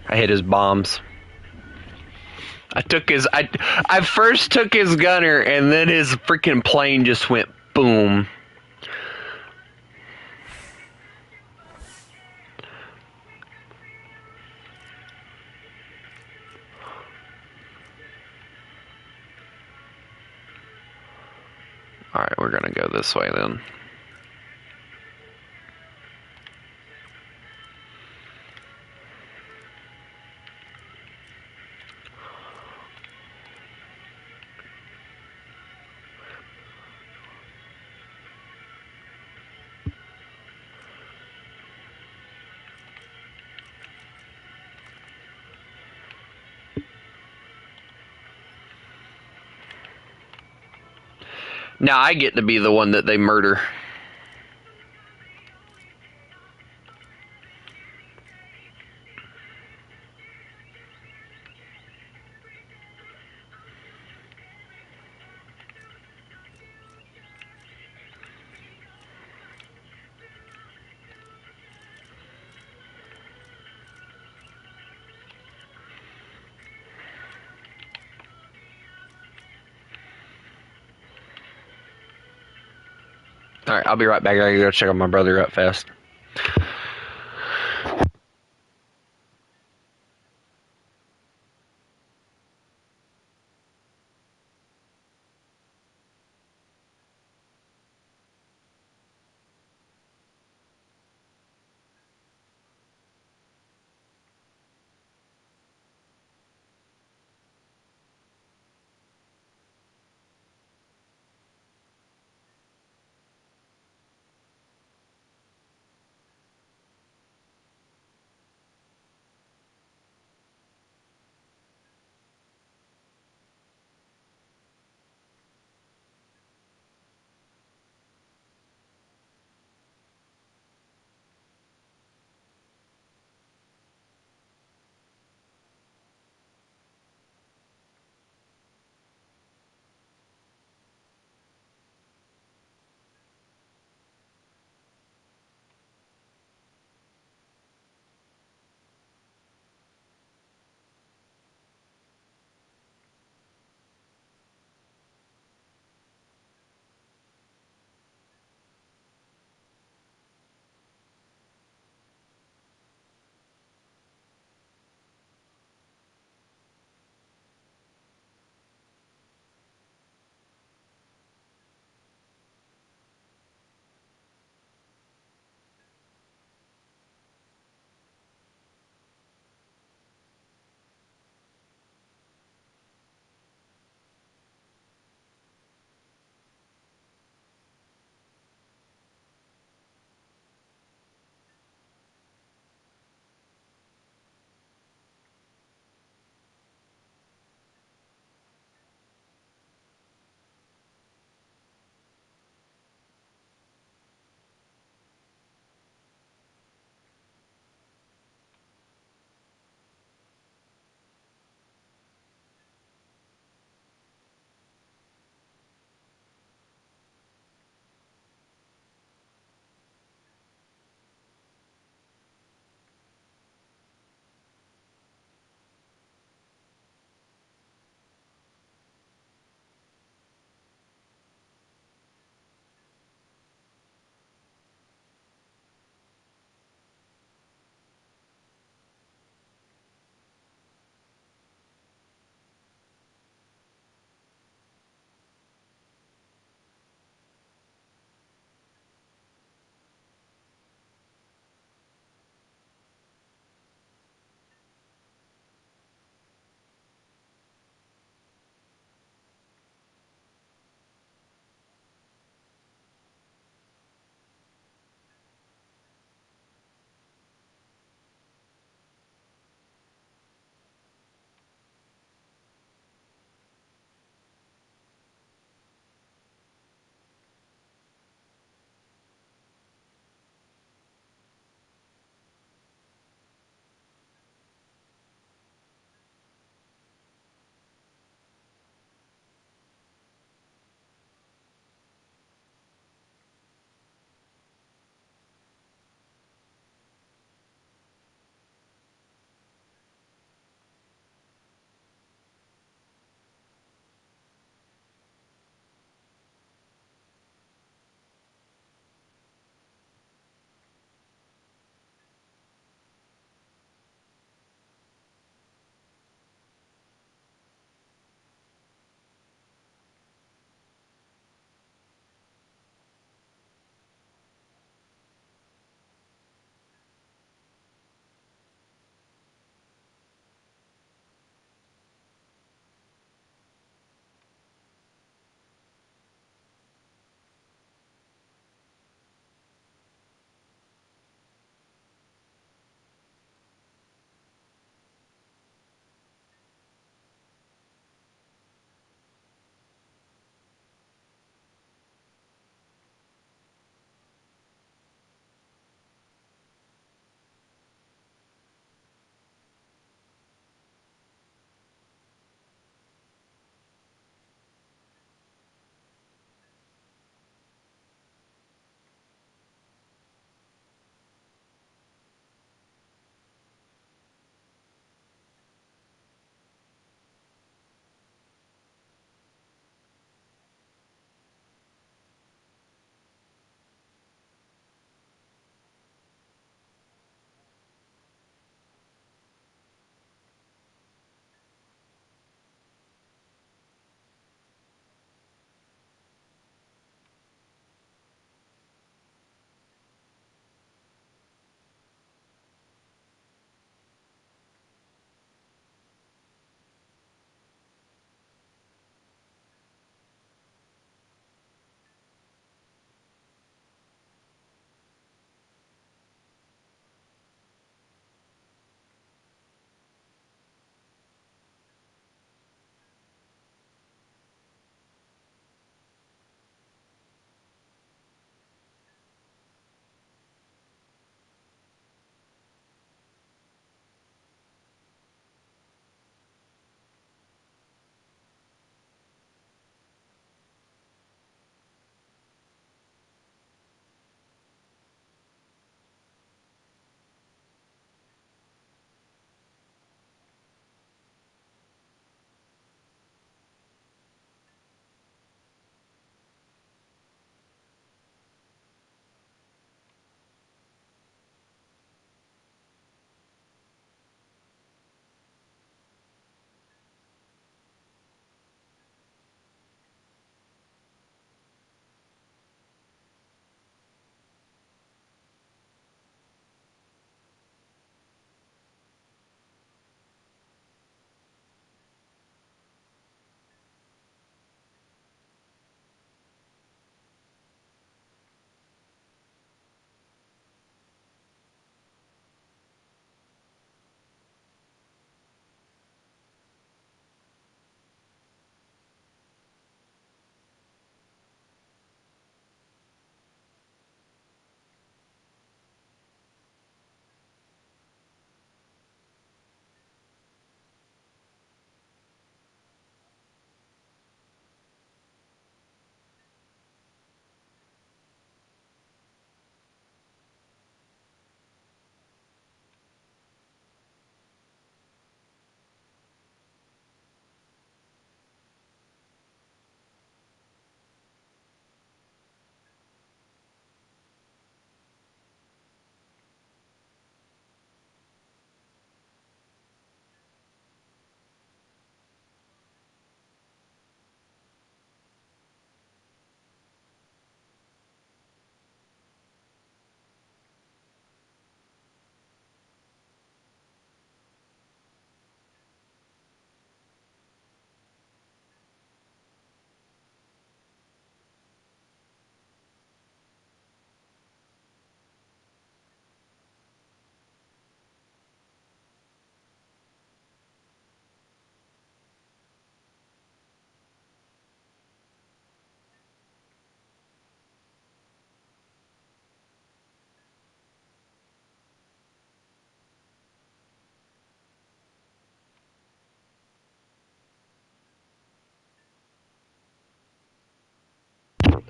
I hit his bombs. I first took his gunner and then his freaking plane just went boom. Alright, we're gonna go this way then. Now I get to be the one that they murder. Alright, I'll be right back. I gotta go check on my brother up fast.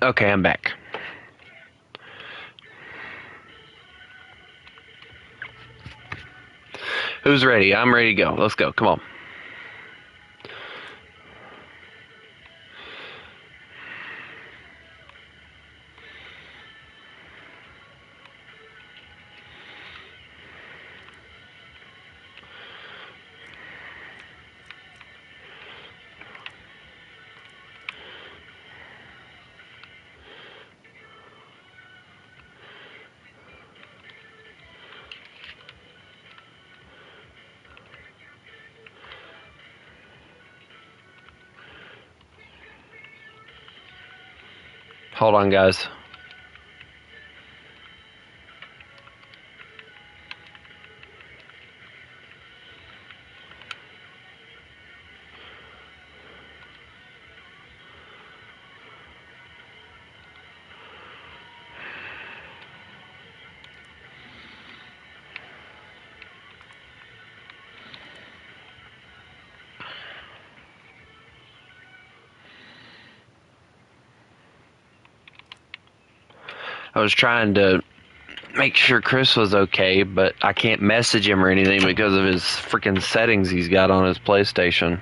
Okay, I'm back. Who's ready? I'm ready to go. Let's go. Come on. Hold on, guys. I was trying to make sure Chris was okay, but I can't message him or anything because of his freaking settings he's got on his PlayStation.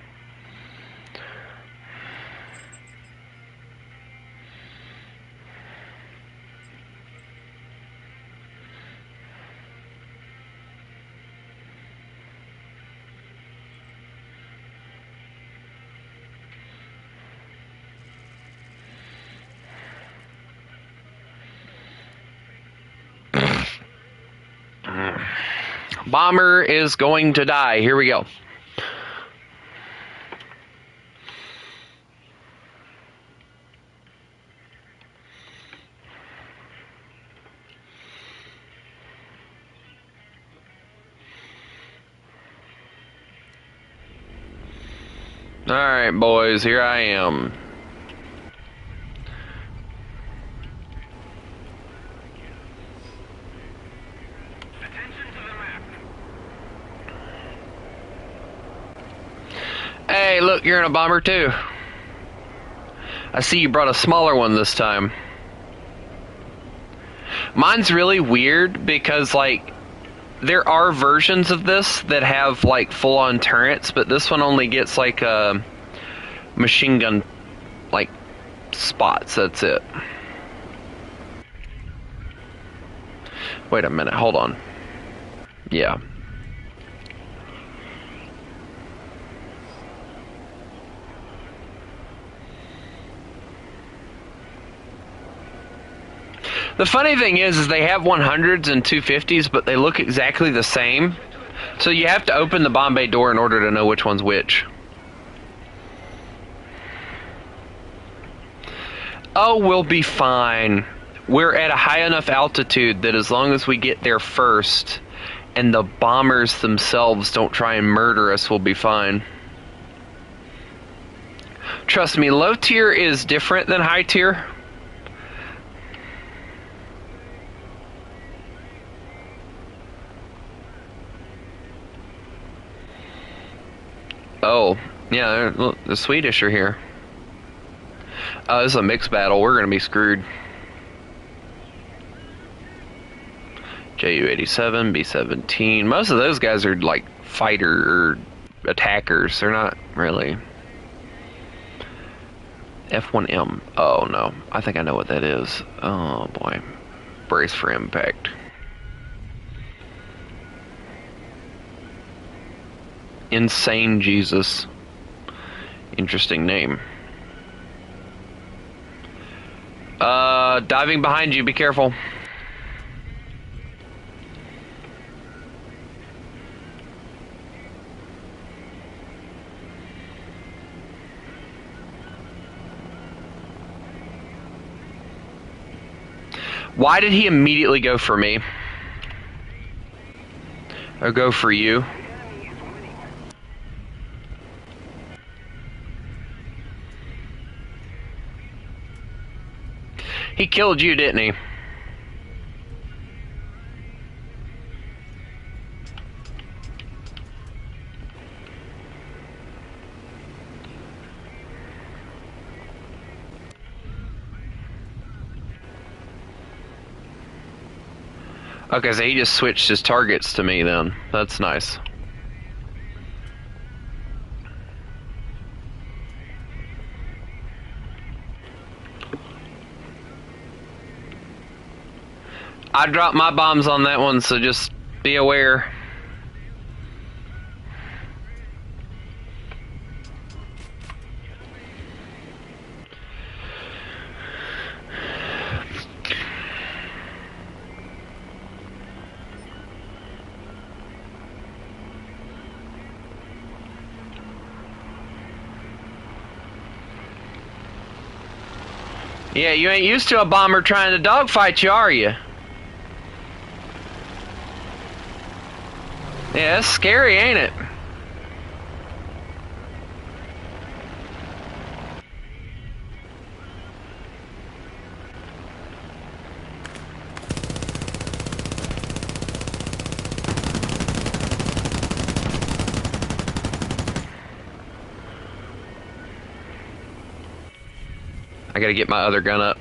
Bomber is going to die. Here we go. Alright, boys, here I am. Hey, look, you're in a bomber too. I see you brought a smaller one this time. Mine's really weird because, like, there are versions of this that have, like, full-on turrets, but this one only gets, like, machine gun, like, spots. That's it. Wait a minute. Hold on. Yeah. The funny thing is they have 100s and 250s, but they look exactly the same. So you have to open the bomb bay door in order to know which one's which. Oh, we'll be fine. We're at a high enough altitude that as long as we get there first and the bombers themselves don't try and murder us, we'll be fine. Trust me, low tier is different than high tier. Oh, yeah, look, the Swedish are here. Oh, this is a mixed battle. We're going to be screwed. JU-87, B-17. Most of those guys are like fighter or attackers. They're not really. F1M. Oh, no. I think I know what that is. Oh, boy. Brace for impact. Insane Jesus. Interesting name. Diving behind you. Be careful. Why did he immediately go for me? Or go for you? He killed you, didn't he? Okay, so he just switched his targets to me then. That's nice. I dropped my bombs on that one, so just be aware. Yeah, you ain't used to a bomber trying to dogfight you, are you? Yeah, that's scary, ain't it? I gotta get my other gun up.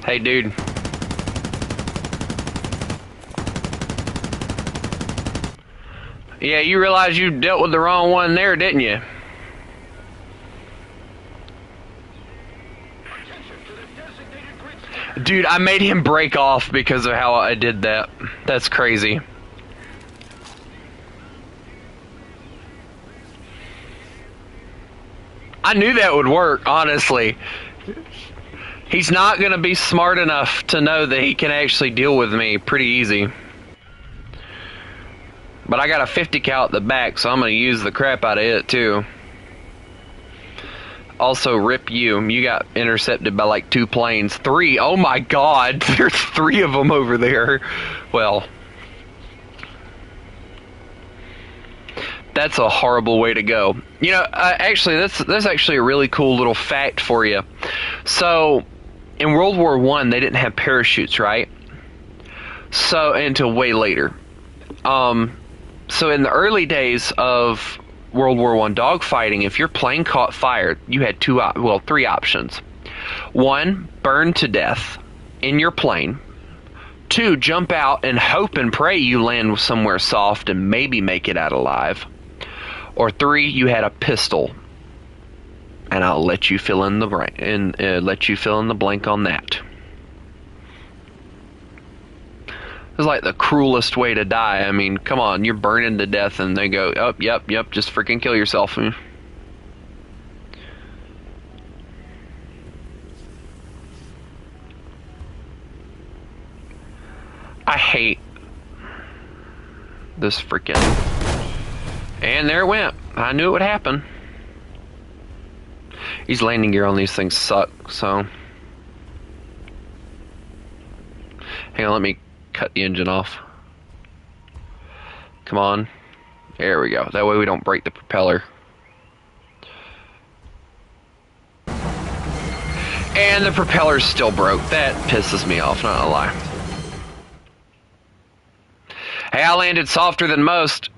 Hey, dude. Yeah, you realize you dealt with the wrong one there, didn't you? Dude, I made him break off because of how I did that. That's crazy. I knew that would work, honestly. He's not going to be smart enough to know that he can actually deal with me pretty easy. But I got a 50 cal at the back, so I'm going to use the crap out of it, too. Also, rip you. You got intercepted by like 2 planes. 3. Oh my god. There's 3 of them over there. Well, that's a horrible way to go. You know, actually, that's actually a really cool little fact for you. So, in World War I, they didn't have parachutes, right? So, until way later. So in the early days of World War I dogfighting, if your plane caught fire, you had 3 options. 1, burn to death in your plane. 2, jump out and hope and pray you land somewhere soft and maybe make it out alive. Or 3, you had a pistol. And I'll let you fill in the blank on that. It's like the cruelest way to die. I mean, come on, you're burning to death and they go, oh, yep, just freaking kill yourself. I hate this freaking... And there it went. I knew it would happen. These landing gear on these things suck, so... Hang on, let me cut the engine off. Come on. There we go. That way we don't break the propeller. And the propeller's still broke. That pisses me off, not gonna lie. Hey, I landed softer than most.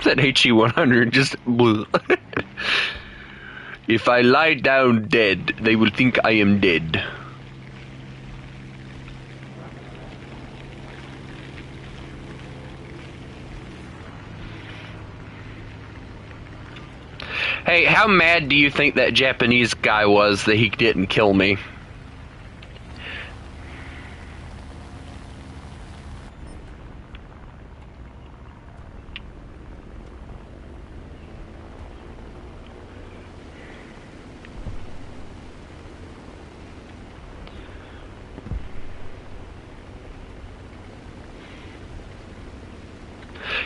That HE-100 just blew. If I lie down dead, they will think I am dead. Hey, how mad do you think that Japanese guy was that he didn't kill me?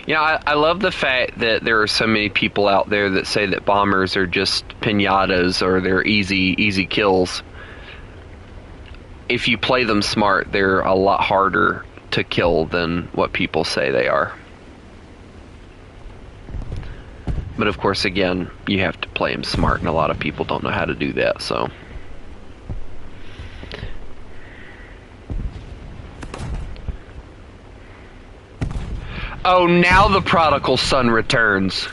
You know, I love the fact that there are so many people out there that say that bombers are just pinatas or they're easy kills. If you play them smart, they're a lot harder to kill than what people say they are. But of course, again, you have to play them smart, and a lot of people don't know how to do that, so... Oh, now the prodigal son returns.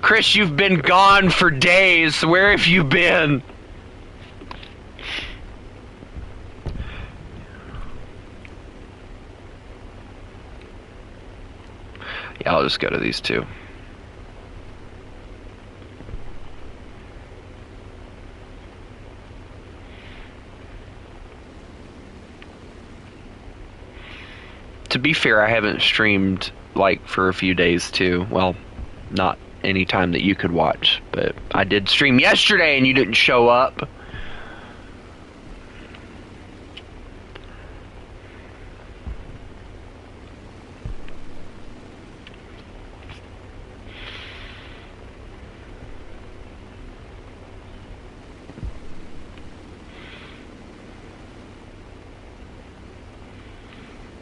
Chris, you've been gone for days. Where have you been? Yeah, I'll just go to these two. To be fair, I haven't streamed like for a few days too. Well, not any time that you could watch, but I did stream yesterday and you didn't show up.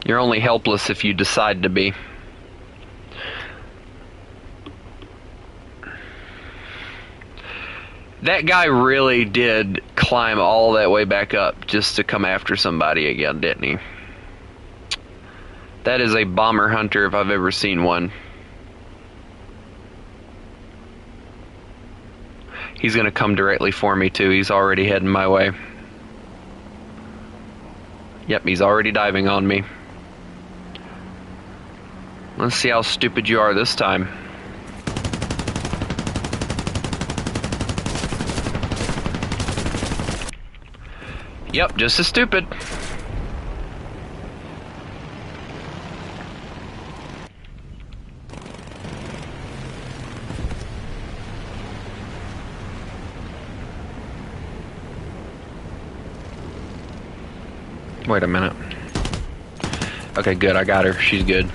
You're only helpless if you decide to be. That guy really did climb all that way back up just to come after somebody again, didn't he? That is a bomber hunter if I've ever seen one. He's gonna come directly for me too. He's already heading my way. Yep, he's already diving on me. Let's see how stupid you are this time. Yep, just as stupid. Wait a minute. Okay, good, I got her. She's good.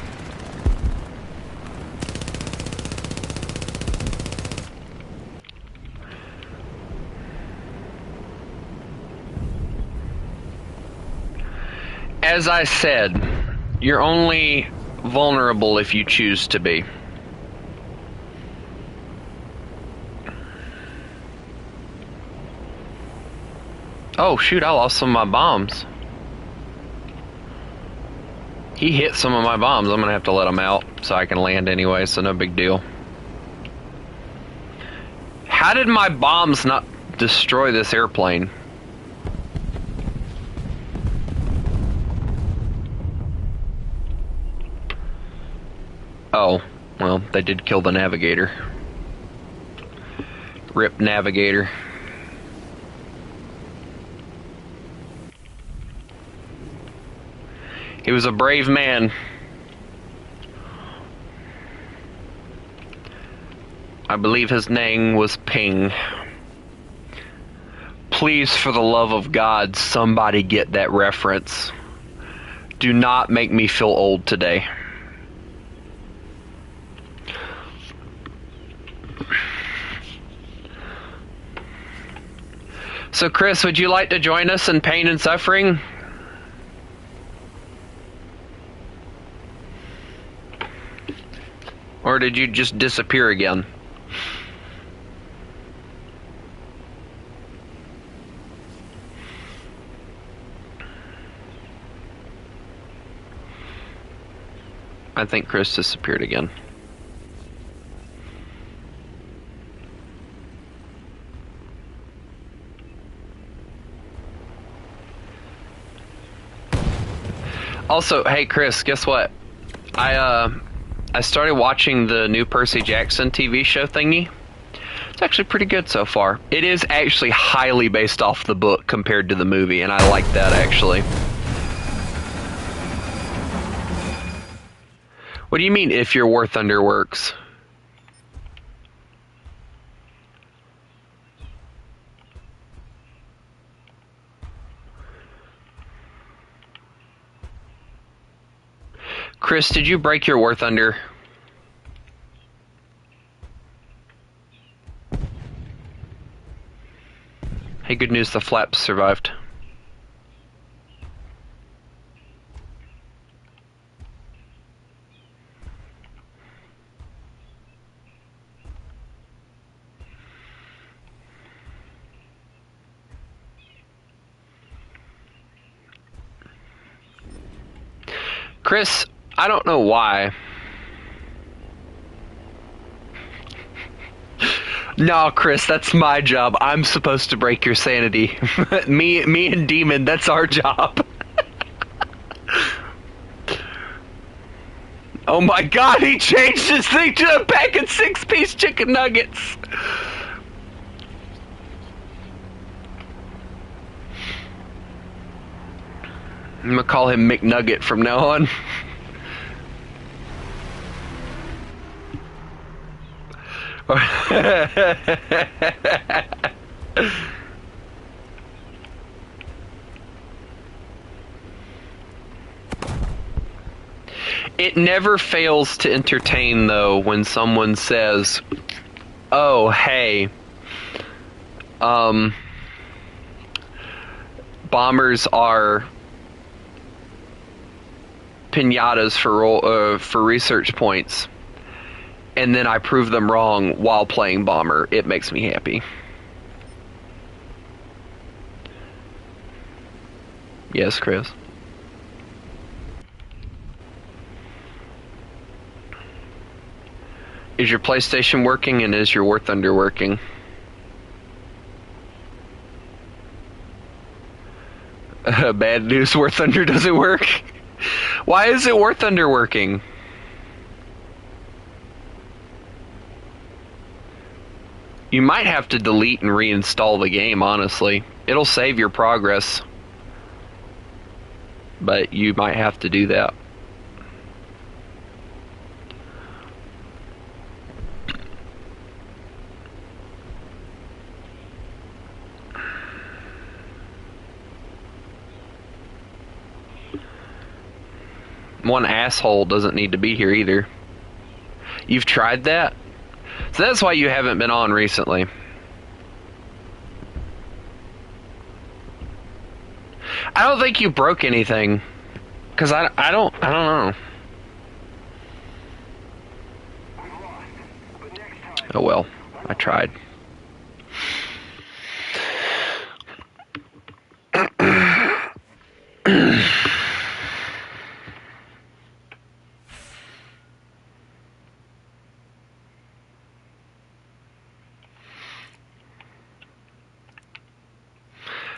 As I said, you're only vulnerable if you choose to be. Oh shoot, I lost some of my bombs. He hit some of my bombs. I'm gonna have to let him out so I can land anyway, so no big deal. How did my bombs not destroy this airplane? Oh, well, they did kill the navigator. Rip navigator. He was a brave man. I believe his name was Ping. Please, for the love of God, somebody get that reference. Do not make me feel old today. So, Chris, would you like to join us in pain and suffering? Or did you just disappear again? I think Chris disappeared again. Also, hey Chris, guess what? I started watching the new Percy Jackson TV show thingy. It's actually pretty good so far. It is actually highly based off the book compared to the movie, and I like that actually. What do you mean if your War Thunder works? Chris, did you break your War Thunder? Hey, good news, the flaps survived. Chris, I don't know why. No, Chris, that's my job. I'm supposed to break your sanity. Me and Demon, that's our job. Oh my god, he changed his thing to a pack of 6-piece chicken nuggets. I'm gonna call him McNugget from now on. It never fails to entertain, though, when someone says, "Oh, hey, um, bombers are pinatas for research points," and then I prove them wrong while playing bomber. It makes me happy. Yes, Chris. Is your PlayStation working, and is your War Thunder working? Bad news, War Thunder doesn't work. Why is it War Thunder working? You might have to delete and reinstall the game, honestly. It'll save your progress, but you might have to do that. One asshole doesn't need to be here either. You've tried that? So that's why you haven't been on recently. I don't think you broke anything. Cause I don't know. Oh well, I tried.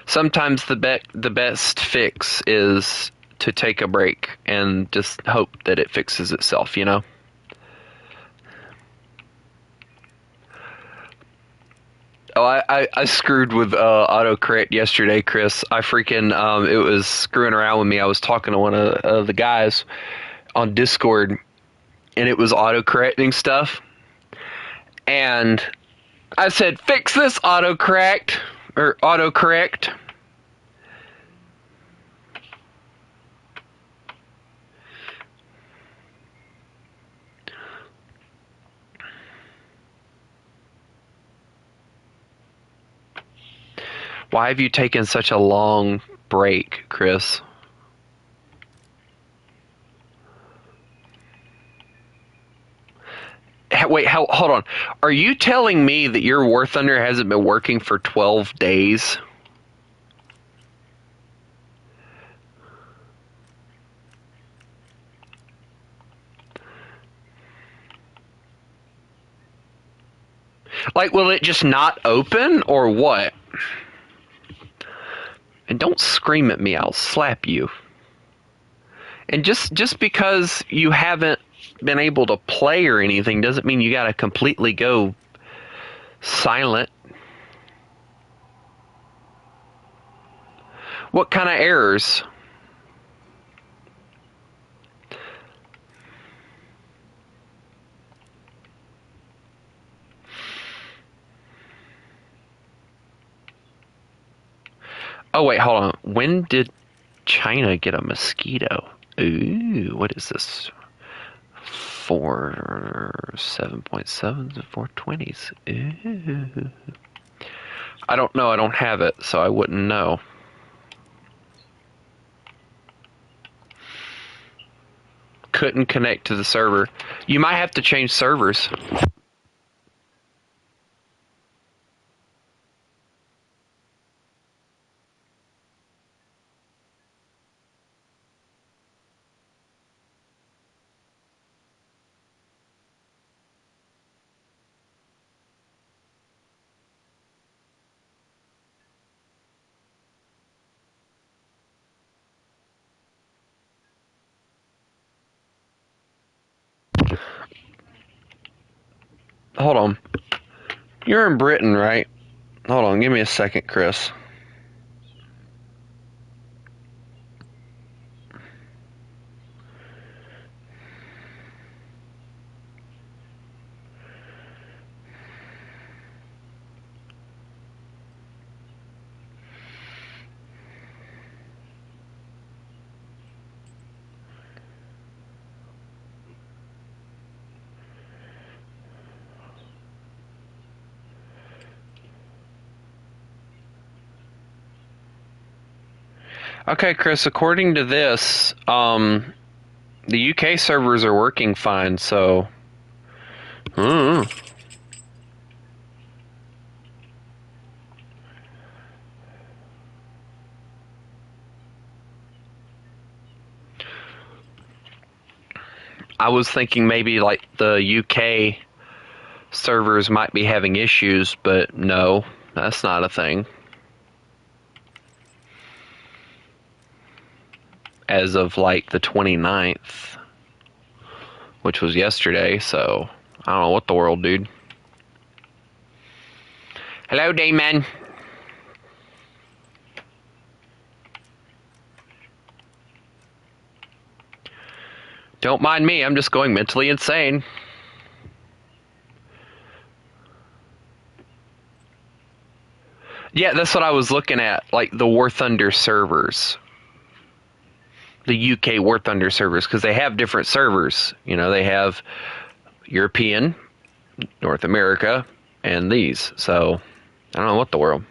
Sometimes the best fix is to take a break and just hope that it fixes itself, you know? Oh, I screwed with autocorrect yesterday, Chris. I freaking it was screwing around with me. I was talking to one of the guys on Discord, and it was autocorrecting stuff. And I said, "Fix this, autocorrect or autocorrect." Why have you taken such a long break, Chris? Wait, hold on. Are you telling me that your War Thunder hasn't been working for 12 days? Like, will it just not open, or what? And don't scream at me, I'll slap you. And just because you haven't been able to play or anything doesn't mean you gotta completely go silent. What kind of errors? Oh wait, hold on. When did China get a mosquito? Ooh, what is this? 7.7 to 420s. Ooh. I don't know. I don't have it, so I wouldn't know. Couldn't connect to the server. You might have to change servers. hold on. You're in Britain, right? Hold on, give me a second, Chris. Okay, Chris, according to this, the UK servers are working fine, so... I was thinking maybe like the UK servers might be having issues, but no, that's not a thing. As of like the 29th, which was yesterday, so I don't know what the world, dude. Hello, Dayman. Don't mind me, I'm just going mentally insane. Yeah, that's what I was looking at, like the warthunder servers. The UK warthunder servers, because they have different servers. You know, they have European, North America, and these. So, I don't know what the world.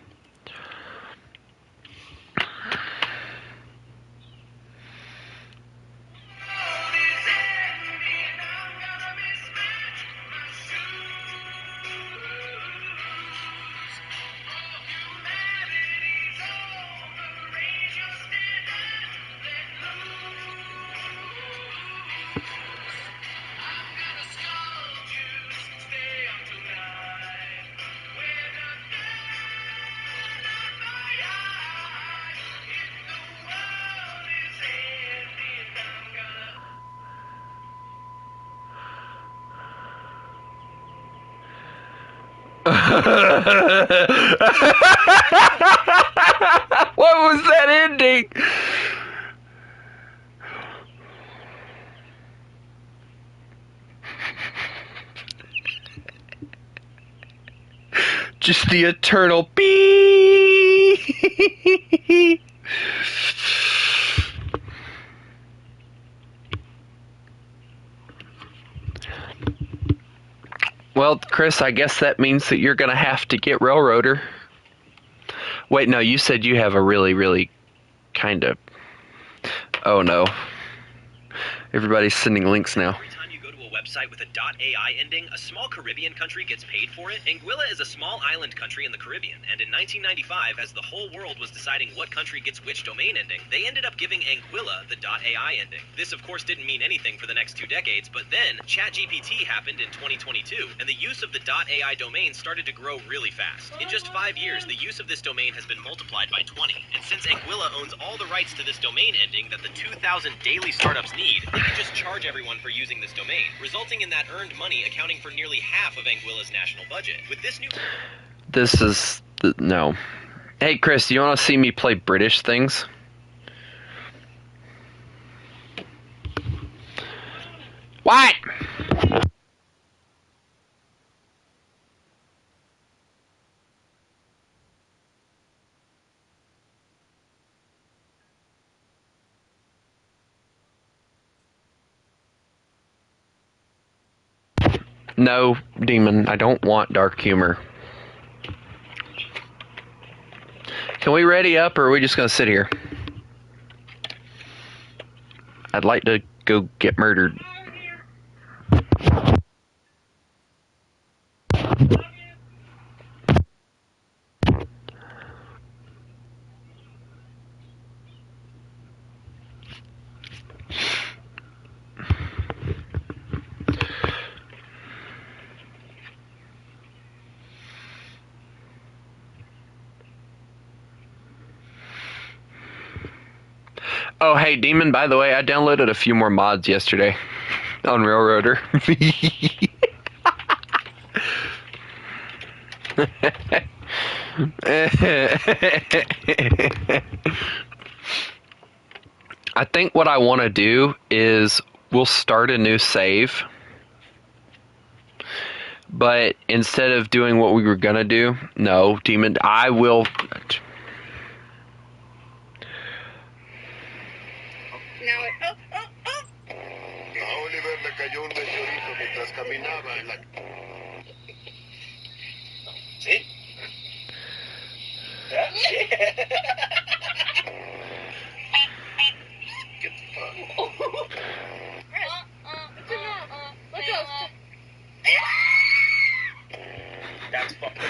What was that ending? Just the eternal beep. Well, Chris, I guess that means that you're going to have to get Railroader. Wait, no, you said you have a really, really kind of... Oh, no. Everybody's sending links now. Website with a .ai ending, a small Caribbean country gets paid for it. Anguilla is a small island country in the Caribbean, and in 1995, as the whole world was deciding what country gets which domain ending, they ended up giving Anguilla the .ai ending. This, of course, didn't mean anything for the next 2 decades, but then ChatGPT happened in 2022, and the use of the .ai domain started to grow really fast. In just 5 years, the use of this domain has been multiplied by 20, and since Anguilla owns all the rights to this domain ending that the 2,000 daily startups need, they can just charge everyone for using this domain, resulting in that earned money accounting for nearly half of Anguilla's national budget. With this new... This is... no. Hey, Chris, do you want to see me play British things? What? No, Demon, I don't want dark humor. Can we ready up, or are we just going to sit here? I'd like to go get murdered. Oh, hey, Demon, by the way, I downloaded a few more mods yesterday on Railroader. I think what I want to do is we'll start a new save. But instead of doing what we were going to do, no, Demon, I will... Now it. Oh, oh, oh! A Oliver le cayó un meteorito mientras caminaba en la... ¿Sí? Get the fuck. Let's go. That's fucking.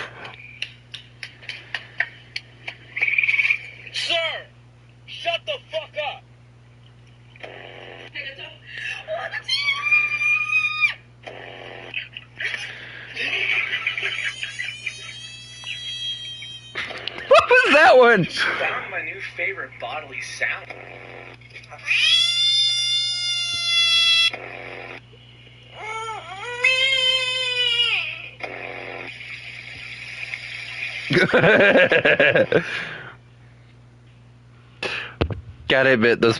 Sir! Shut the fuck up! What was that one? Found my new favorite bodily sound. Gotta admit, this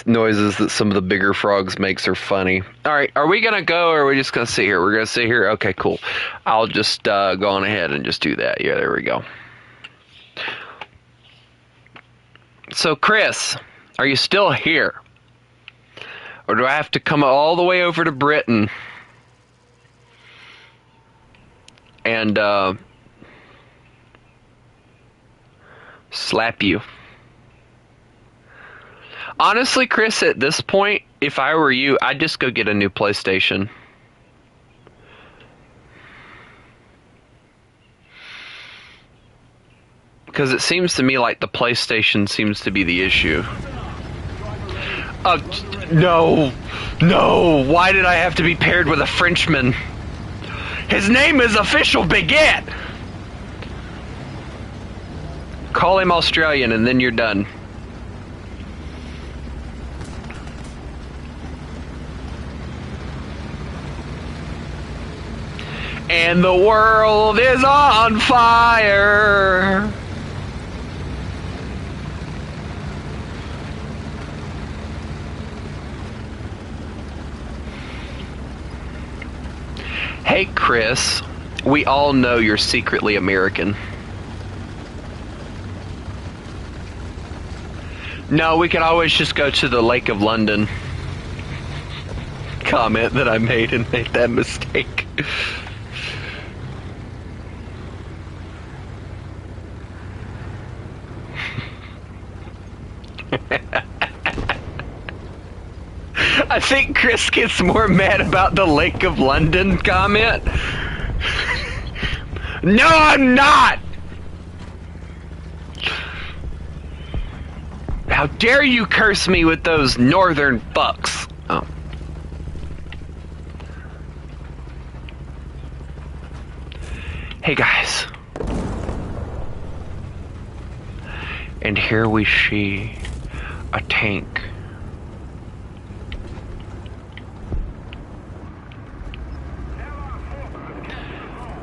noises that some of the bigger frogs makes are funny. All right, are we gonna go, or are we just gonna sit here? We're gonna sit here. Okay, cool. I'll just go on ahead and just do that. Yeah, there we go. So, Chris, are you still here, or do I have to come all the way over to Britain and slap you? Honestly, Chris, at this point, if I were you, I'd just go get a new PlayStation. Because it seems to me like the PlayStation seems to be the issue. No. No. Why did I have to be paired with a Frenchman? His name is Official Baguette. Call him Australian and then you're done. And the world is on fire. Hey, Chris, we all know you're secretly American. No, we could always just go to the Lake of London. Comment that I made and made that mistake. I think Chris gets more mad about the Lake of London comment. No, I'm not! How dare you curse me with those northern fucks? Oh. Hey guys. And here we see a tank.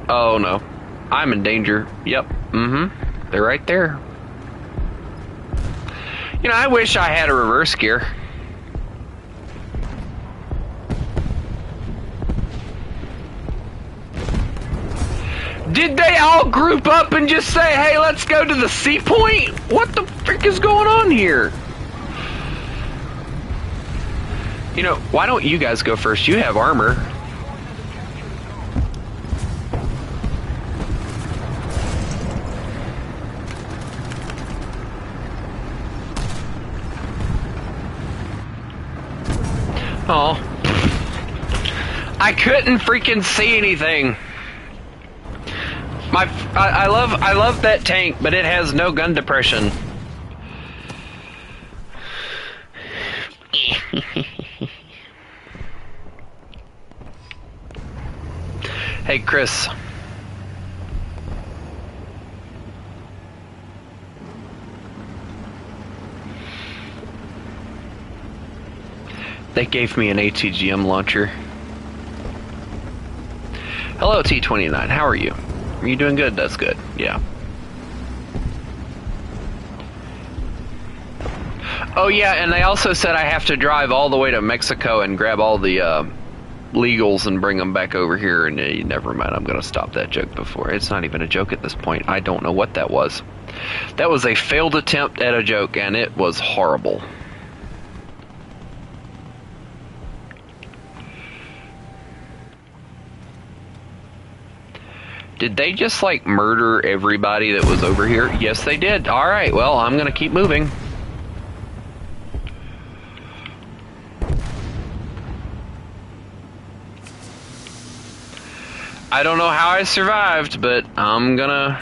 Oh no. I'm in danger. Yep. Mm-hmm. They're right there. You know, I wish I had a reverse gear. Did they all group up and just say, hey, let's go to the sea point? What the frick is going on here? You know, why don't you guys go first? You have armor. Oh. I couldn't freaking see anything. I love that tank, but it has no gun depression. Hey, Chris. They gave me an ATGM launcher. Hello, T29. How are you? Are you doing good? That's good. Yeah. Oh yeah, and they also said I have to drive all the way to Mexico and grab all the legals and bring them back over here. And never mind, I'm going to stop that joke before. It's not even a joke at this point. I don't know what that was. That was a failed attempt at a joke, and it was horrible. Did they just, like, murder everybody that was over here? Yes, they did. Alright, well, I'm going to keep moving. I don't know how I survived, but I'm gonna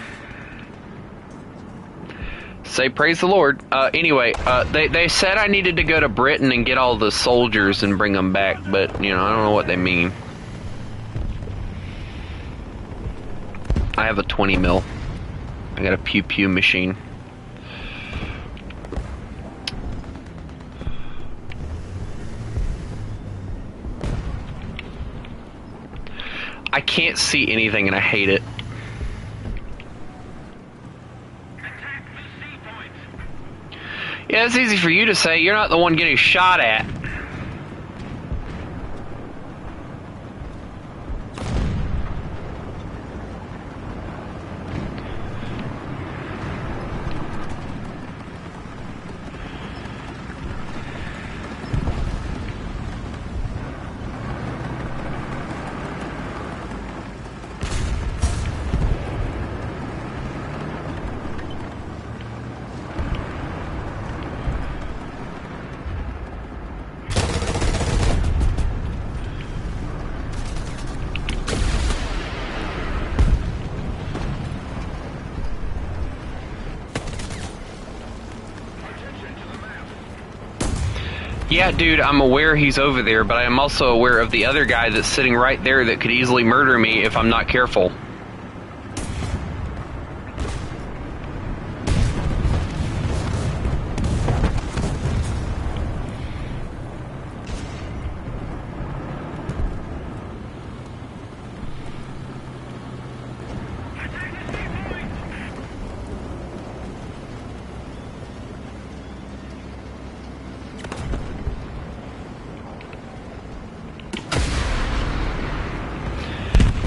say praise the Lord. Anyway, they said I needed to go to Britain and get all the soldiers and bring them back, but, you know, I don't know what they mean. I have a 20 mil. I got a pew-pew machine. I can't see anything and I hate it. Yeah, it's easy for you to say. You're not the one getting shot at. Yeah, dude, I'm aware he's over there, but I am also aware of the other guy that's sitting right there that could easily murder me if I'm not careful.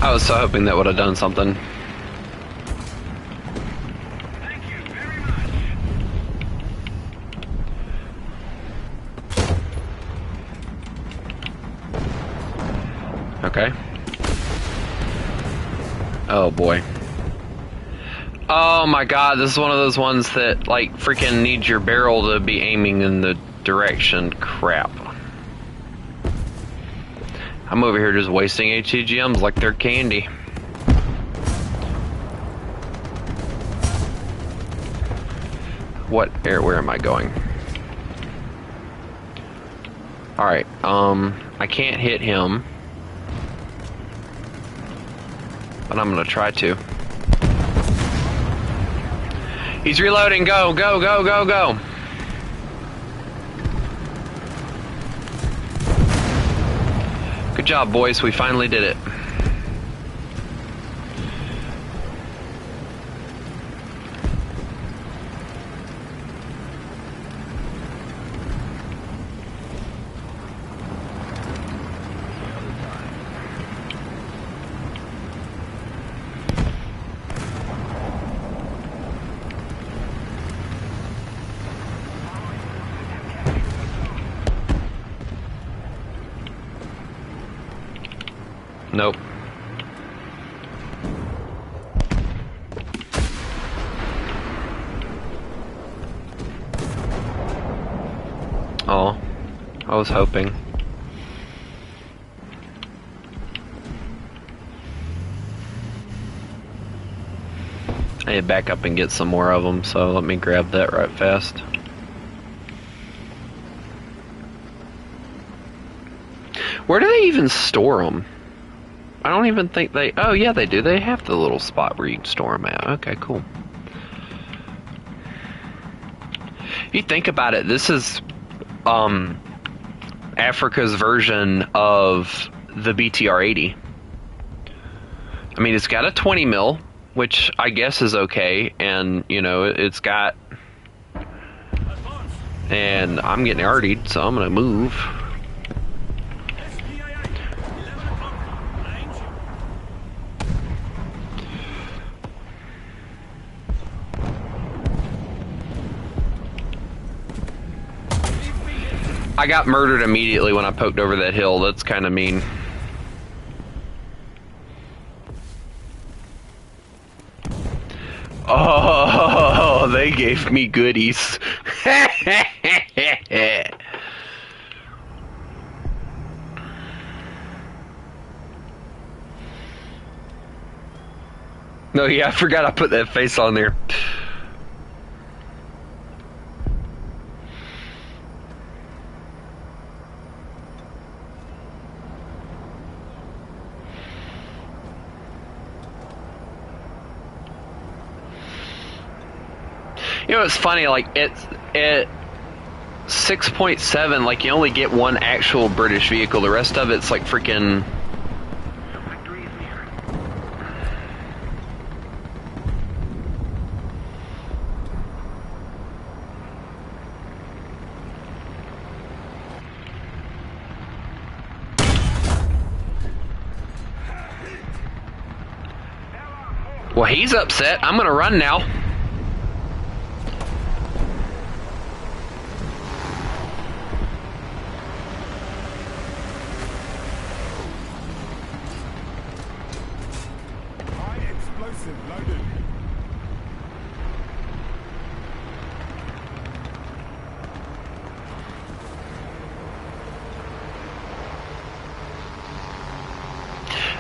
I was so hoping that would have done something. Thank you very much. Okay. Oh boy. Oh my god, this is one of those ones that, like, freaking needs your barrel to be aiming in the direction. Crap. I'm over here just wasting ATGMs like they're candy. Where am I going? Alright, I can't hit him. But I'm gonna try to. He's reloading, go, go, go, go, go! Good job, boys. We finally did it. Nope. Oh, I was hoping. I need to back up and get some more of them, so let me grab that right fast. Where do they even store them? I don't even think they... Oh, yeah, they do. They have the little spot where you can store them at. Okay, cool. If you think about it, this is Africa's version of the BTR-80. I mean, it's got a 20 mil. which I guess is okay, and you know it's got, and I'm getting artied, so I'm gonna move. I got murdered immediately when I poked over that hill. That's kind of mean. Oh, they gave me goodies. No, yeah, I forgot I put that face on there. You know, it's funny, like, at 6.7, like, you only get one actual British vehicle. The rest of it's, like, freaking... Well, he's upset. I'm gonna run now.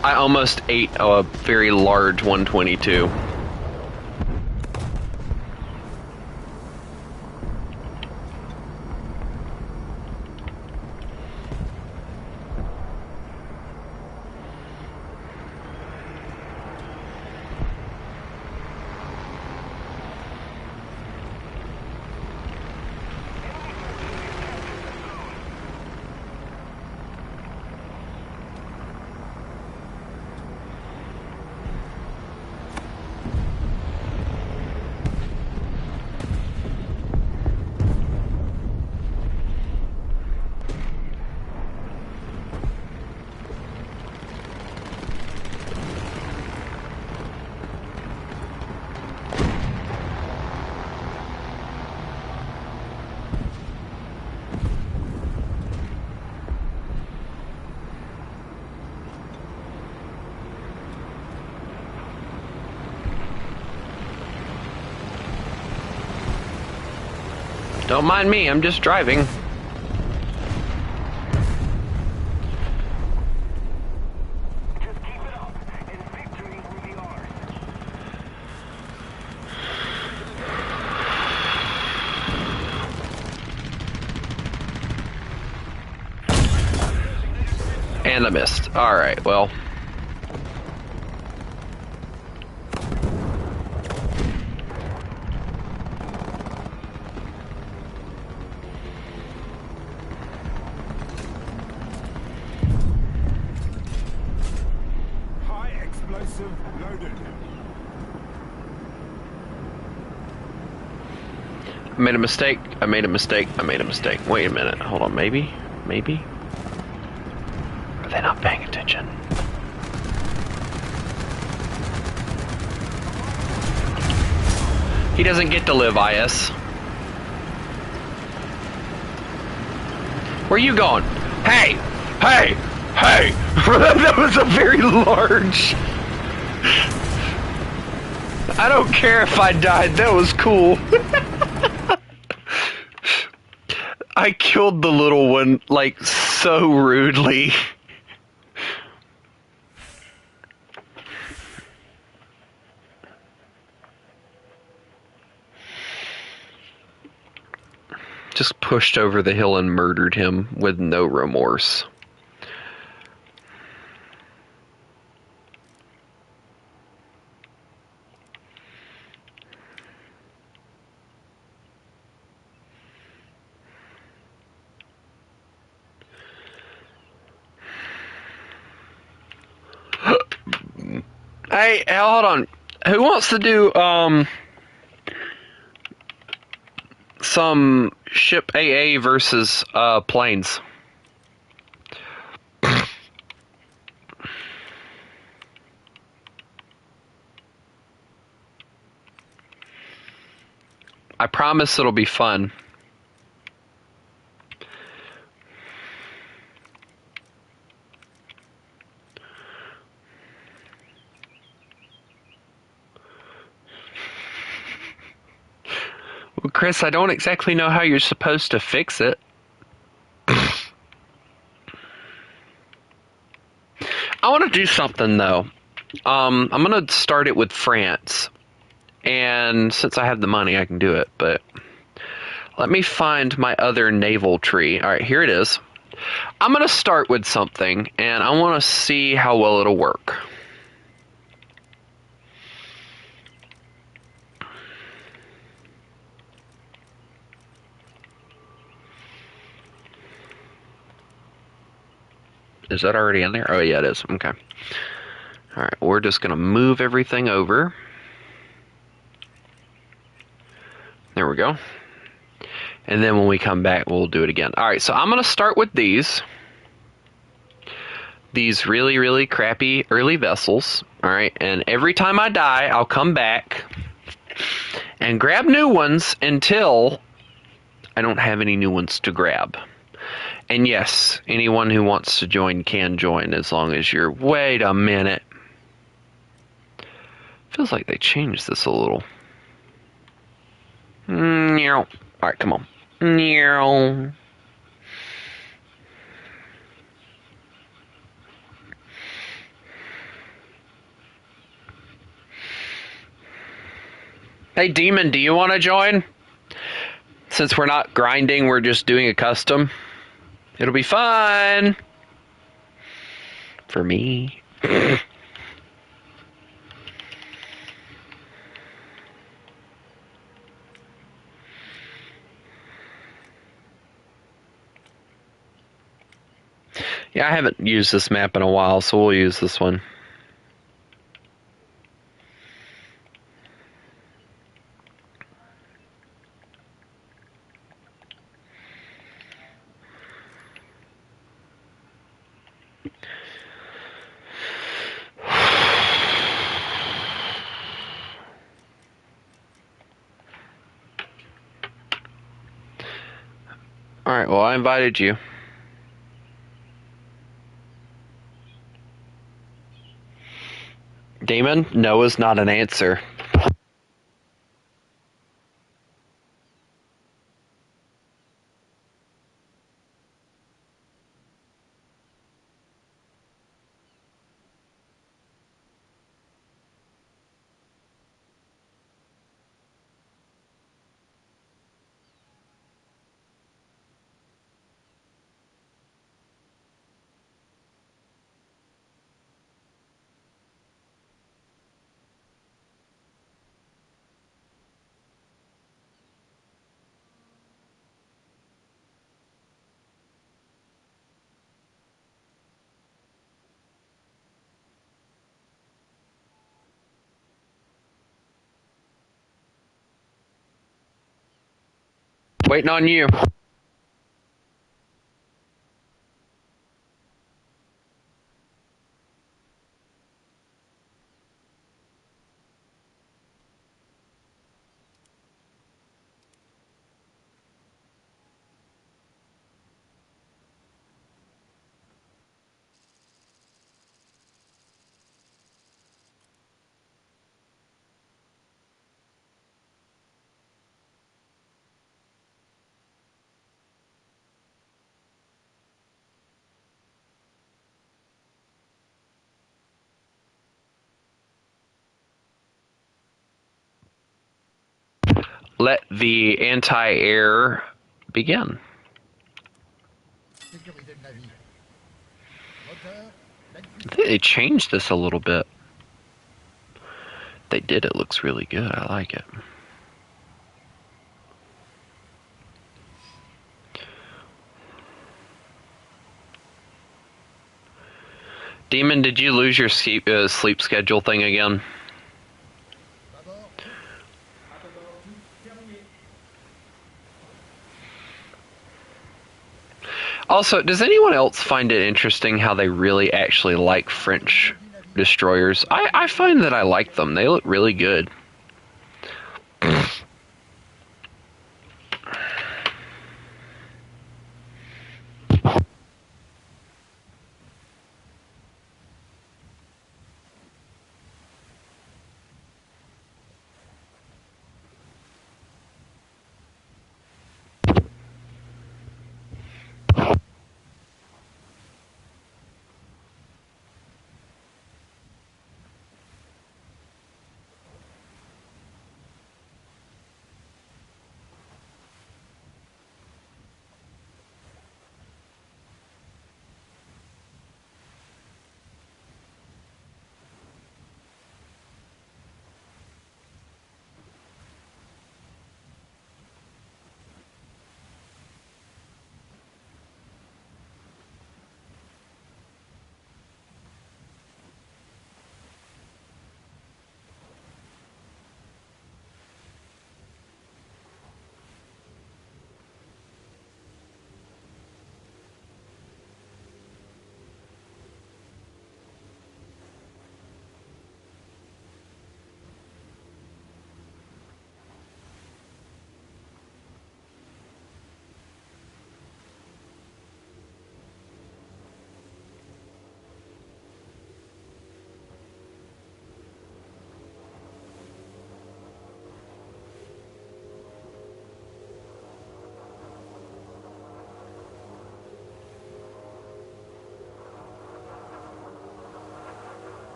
I almost ate a very large 122. Don't mind me, I'm just driving. Just keep it up, and victory will be ours. And I missed. Alright, well. High explosive loaded. I made a mistake. I made a mistake. I made a mistake. Wait a minute. Hold on. Maybe? Maybe? Are they not paying attention? He doesn't get to live, IS. Where are you going? Hey! Hey! Hey! That was a very large... I don't care if I died. That was cool. I killed the little one, like, so rudely. Just pushed over the hill and murdered him with no remorse. Hey, hold on. Who wants to do some ship AA versus planes? I promise it'll be fun. Well, Chris, I don't exactly know how you're supposed to fix it. I want to do something, though. I'm going to start it with France. And since I have the money, I can do it. But let me find my other naval tree. All right, here it is. I'm going to start with something, and I want to see how well it'll work. Is that already in there? Oh, yeah, it is. Okay. All right, we're just going to move everything over. There we go. And then when we come back, we'll do it again. All right, so I'm going to start with these. These really, really crappy early vessels. All right, and every time I die, I'll come back and grab new ones until I don't have any new ones to grab. And yes, anyone who wants to join can join as long as you're... Wait a minute. Feels like they changed this a little. All right, come on. Hey, Demon, do you want to join? Since we're not grinding, we're just doing a custom. It'll be fun. For me. Yeah, I haven't used this map in a while, so we'll use this one. Alright, well, I invited you. Damon, no is not an answer. Waiting on you. Let the anti-air begin. I think they changed this a little bit. They did. It looks really good. I like it. Demon, did you lose your sleep schedule thing again? Also, does anyone else find it interesting how they really actually like French destroyers? I find that I like them. They look really good.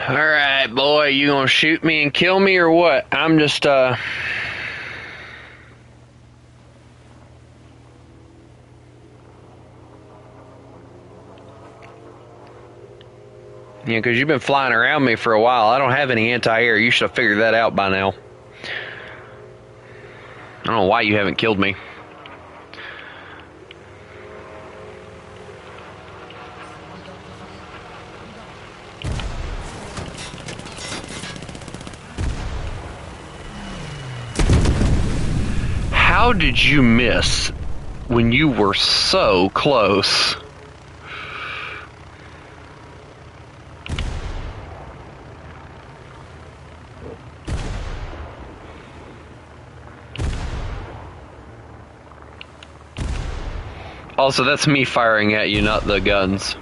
Alright, boy, you gonna shoot me and kill me or what? I'm just, Yeah, because you've been flying around me for a while. I don't have any anti-air. You should have figured that out by now. I don't know why you haven't killed me. How did you miss when you were so close? Also, that's me firing at you, not the guns.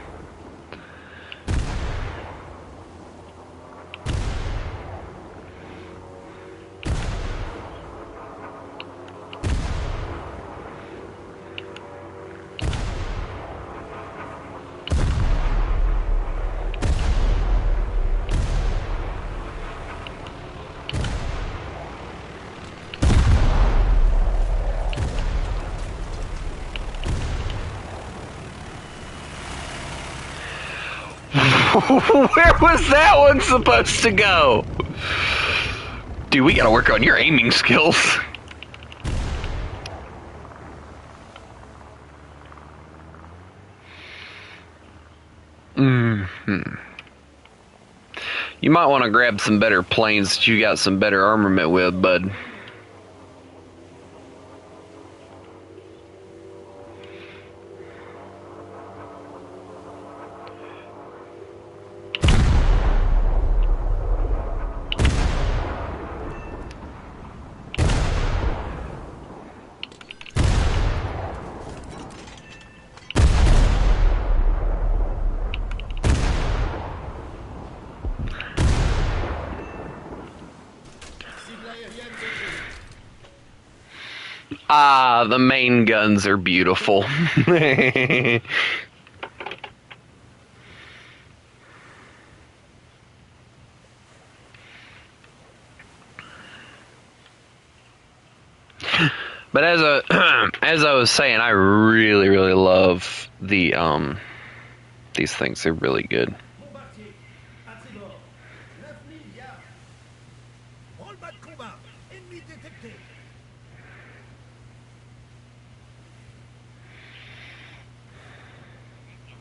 Where was that one supposed to go? Dude, we gotta work on your aiming skills. You might want to grab some better planes that you got some better armament with, bud. Ah, the main guns are beautiful. But as I was saying, I really, really love the these things. They're really good.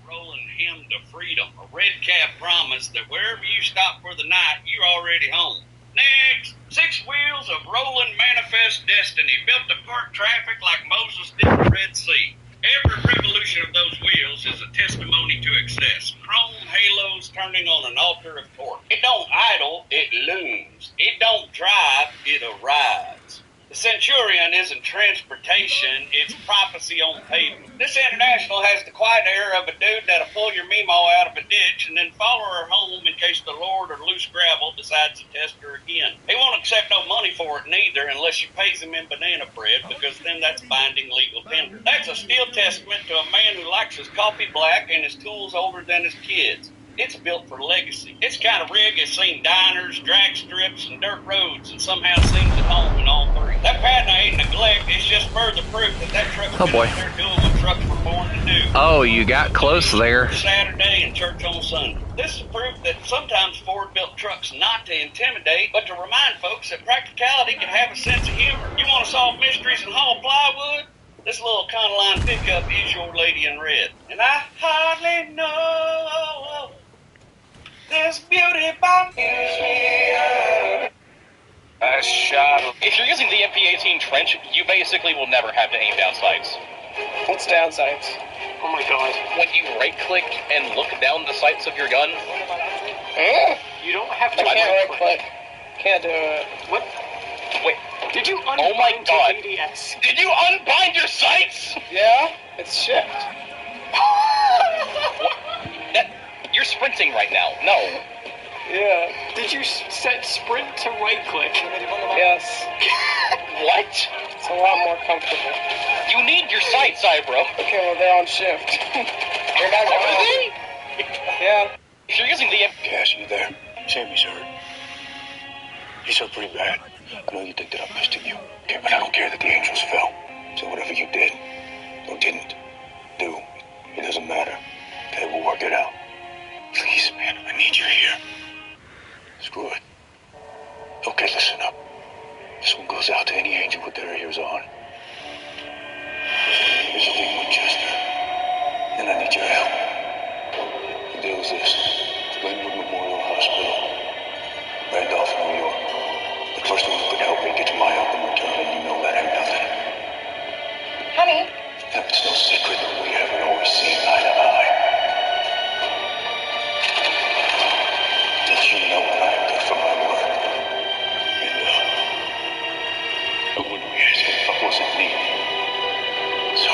Rolling hymn to freedom. A red cap promise that wherever you stop for the night, you're already home. Next, 6 wheels of rolling manifest destiny built to part traffic like Moses did the Red Sea. Every revolution of those wheels is a testimony to excess. Chrome halos turning on an altar of torque. It don't idle, it looms. It don't drive, it arrives. The Centurion isn't transportation, it's prophecy on pavement. This International has the quiet air of a dude that'll pull your Mimo out of a ditch and then follow her home in case the Lord or loose gravel decides to test her again. He won't accept no money for it neither unless you pays him in banana bread, because then that's binding legal tender. That's a steel testament to a man who likes his coffee black and his tools older than his kids. It's built for legacy. It's kind of rig has seen diners, drag strips, and dirt roads, and somehow seems at home in all three. That patina ain't neglect, it's just further proof that truck's Oh, boy. out there doing what trucks were born to do. Oh, you got close there. Saturday and church on Sunday. This is proof that sometimes Ford built trucks not to intimidate, but to remind folks that practicality can have a sense of humor. You want to solve mysteries and haul plywood? This little Econoline pickup is your lady in red. And I hardly know this beauty box. I shot him. If you're using the MP-18 trench, you basically will never have to aim down sights. What's down sights? Oh my god. When you right-click and look down the sights of your gun... You don't have to I can't right-click. Can't do it. What? Wait. Did you unbind Oh my god. your ADS? Did you unbind your sights? Yeah, it's shift. You're sprinting right now. No. Yeah. Did you set sprint to right-click? Yes. What? It's a lot more comfortable. You need your sights, Ibro. Okay, well, they're on shift. They're not going Everything? Yeah. If you're using the Cash, you there? Sammy's hurt. He's hurt pretty bad. I know you think that I'm pissed at you. Okay, but I don't care that the angels fell. So whatever you did, or didn't do, it doesn't matter. Okay, we'll work it out. Please, man, I need you here. Screw it. Okay, listen up. This one goes out to any angel with their ears on. Here's the thing, Winchester. And I need your help. The deal is this. Glenwood Memorial Hospital. Randolph, New York. The first one who could help me gets my help in return, and you know that ain't nothing. Honey. Now, it's no secret that we haven't always seen eye to eye. Did you know that I am good for my word? And, I wouldn't be here if I wasn't needed. So...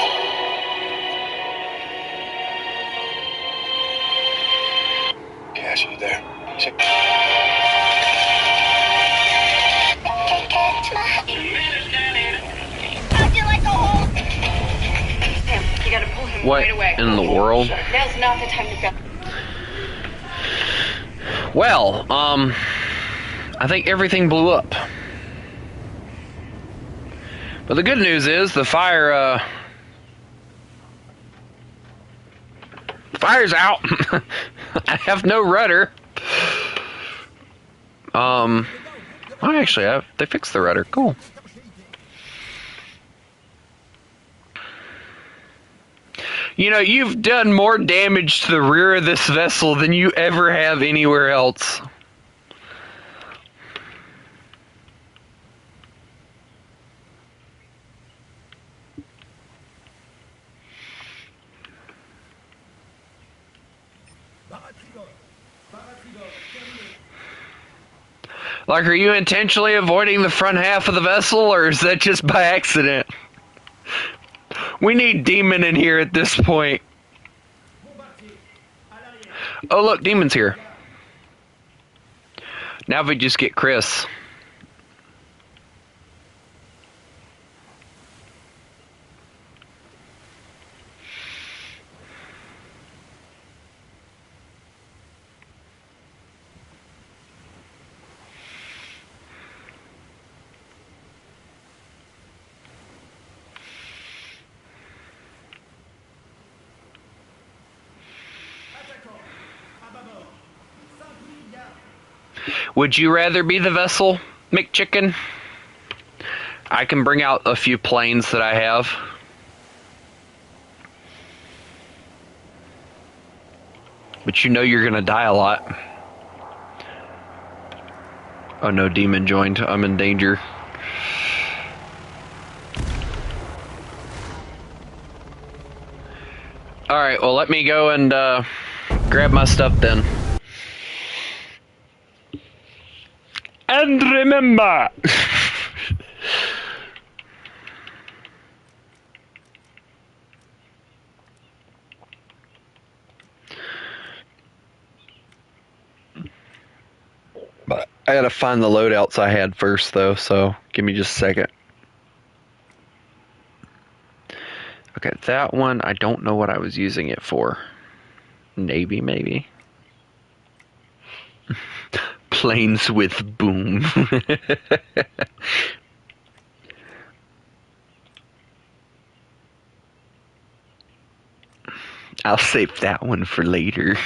Cash, you there? You gotta pull him What right away. in the world? Now's not the time to go. Well, I think everything blew up. But the good news is the fire's out. I have no rudder. They fixed the rudder. Cool. You know, you've done more damage to the rear of this vessel than you ever have anywhere else. Like, are you intentionally avoiding the front half of the vessel, or is that just by accident? We need Demon in here at this point. Oh, look, Demon's here. Now we just get Chris. Would you rather be the vessel, McChicken? I can bring out a few planes that I have. But you know you're gonna die a lot. Oh no, Demon joined. I'm in danger. Alright, well let me go and grab my stuff then. And remember... But I gotta find the loadouts I had first though, so give me just a second. Okay, that one, I don't know what I was using it for. Navy, maybe? Planes with boom. I'll save that one for later.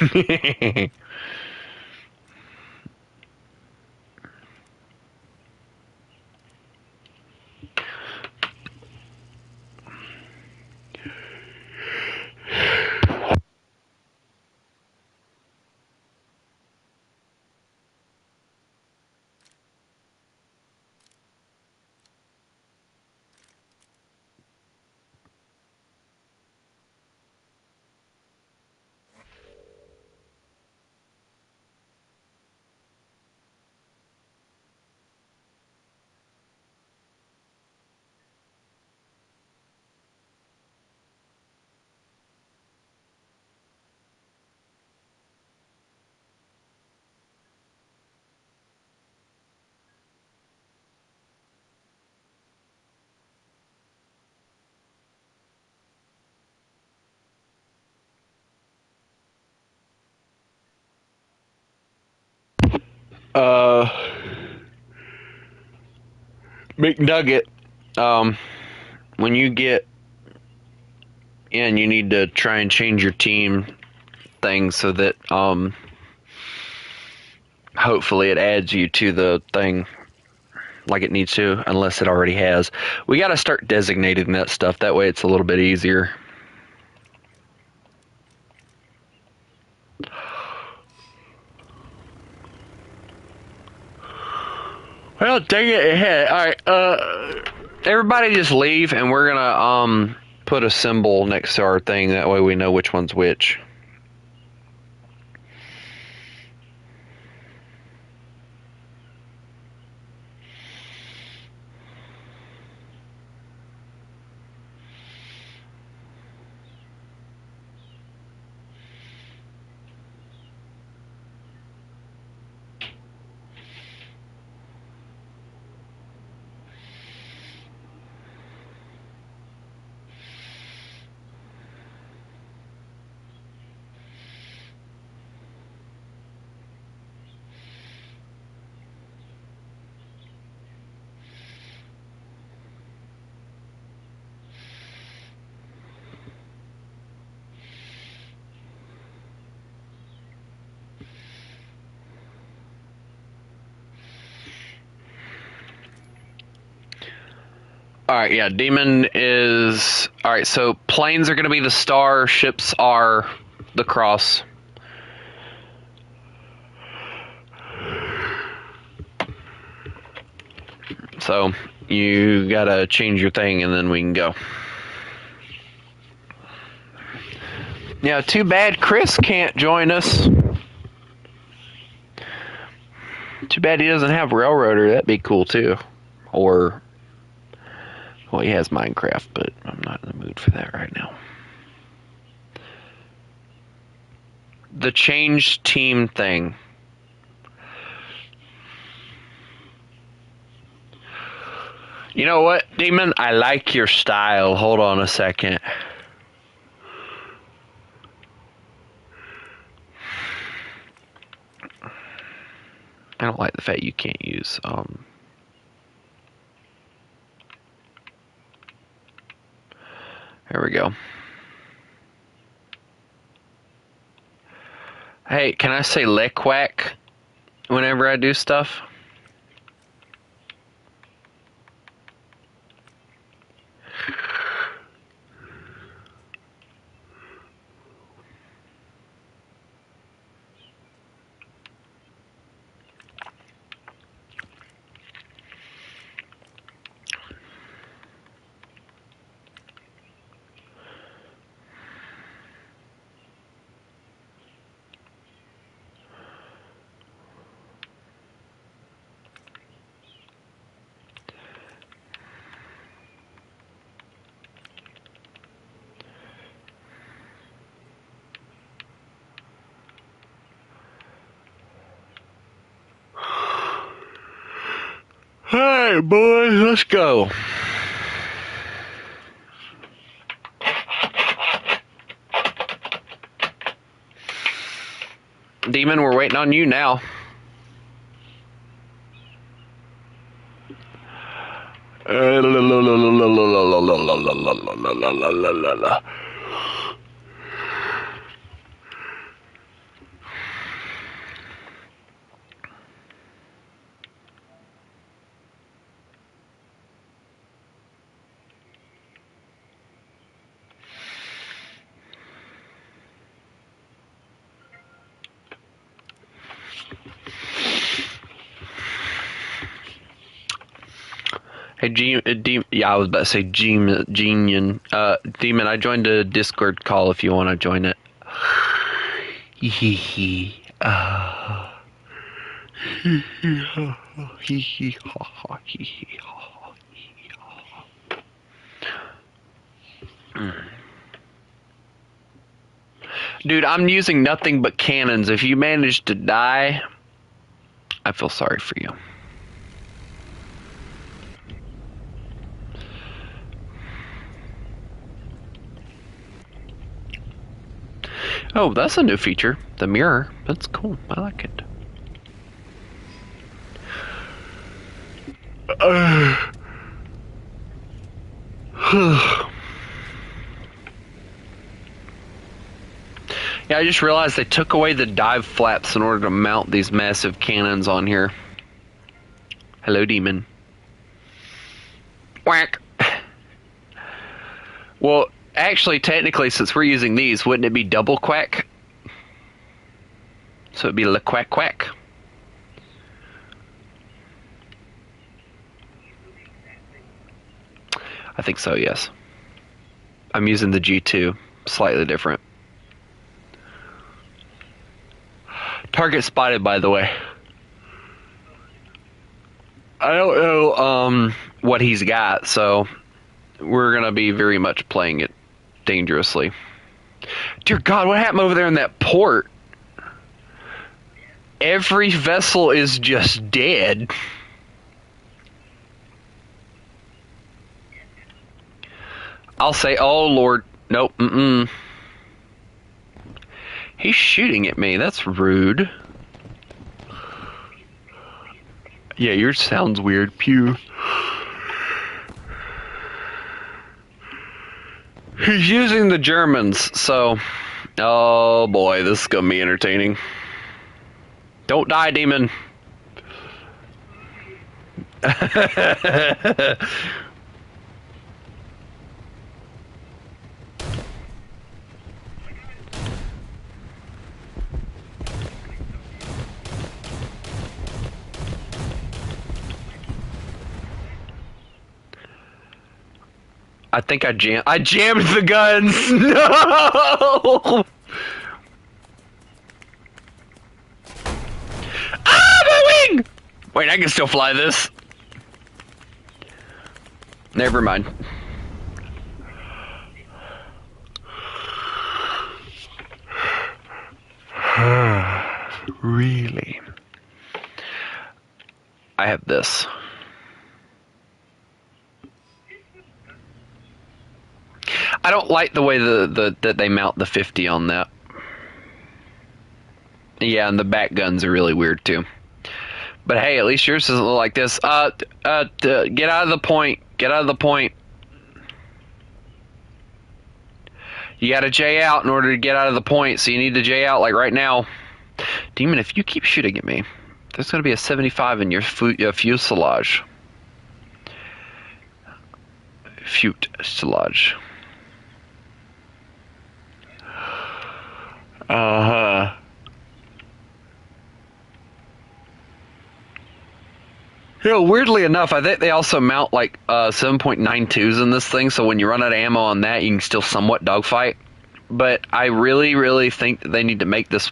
McNugget, when you get in, you need to try and change your team thing so that, hopefully it adds you to the thing like it needs to, unless it already has. We gotta start designating that stuff, that way it's a little bit easier. Well, dang it, alright, everybody just leave, and we're gonna, put a symbol next to our thing, that way we know which one's which. Alright, yeah, Demon is... Alright, so planes are going to be the star, ships are the cross. So, you gotta change your thing and then we can go. Yeah, too bad Chris can't join us. Too bad he doesn't have Railroader. That'd be cool too. Or... Well, he has Minecraft, but I'm not in the mood for that right now. The change team thing. You know what, Demon? I like your style. Hold on a second. I don't like the fact you can't use... There we go. Hey, can I say lick whack whenever I do stuff? Alright, boys, let's go. Demon, we're waiting on you now. Hey, yeah, I was about to say Demon. Demon, I joined a Discord call if you want to join it. Dude, I'm using nothing but cannons. If you manage to die, I feel sorry for you. Oh, that's a new feature. The mirror. That's cool. I like it. Yeah, I just realized they took away the dive flaps in order to mount these massive cannons on here. Hello, Demon. Whack. Well, actually, technically, since we're using these, wouldn't it be double quack? So it'd be le quack quack. I think so, yes. I'm using the G2, slightly different. Target spotted, by the way. I don't know what he's got, so we're gonna be very much playing it dangerously. Dear God, what happened over there in that port? Every vessel is just dead. I'll say, oh Lord, nope, He's shooting at me, that's rude. Yeah, yours sounds weird, pew. He's using the Germans, so... Oh boy, this is gonna be entertaining. Don't die, Demon. I think I jammed the guns. No. Ah, my wing! Wait, I can still fly this. Never mind. Really? I have this. I don't like the way that they mount the 50 on that. Yeah, and the back guns are really weird too. But hey, at least yours doesn't look like this. Get out of the point. Get out of the point. You gotta J out in order to get out of the point, so you need to J out like right now. Demon, if you keep shooting at me, there's gonna be a 75 in your fuselage. Fuselage. Uh-huh. You know, weirdly enough, I think they also mount like 7.92s in this thing, so when you run out of ammo on that, you can still somewhat dogfight. But I really, really think that they need to make this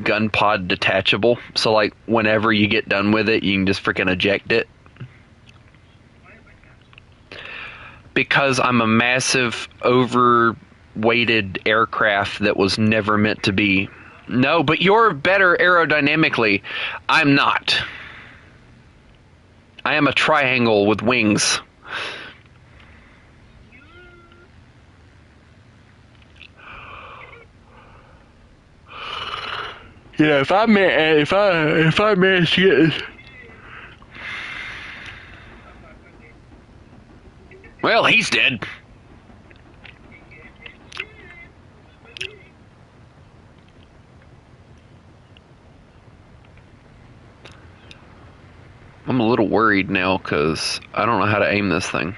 gun pod detachable, so like whenever you get done with it, you can just freaking eject it. Because I'm a massive, overweighted aircraft that was never meant to be. No, but you're better aerodynamically. I'm not. I am a triangle with wings. Yeah, if I manage to get this. Well, he's dead. I'm a little worried now because I don't know how to aim this thing.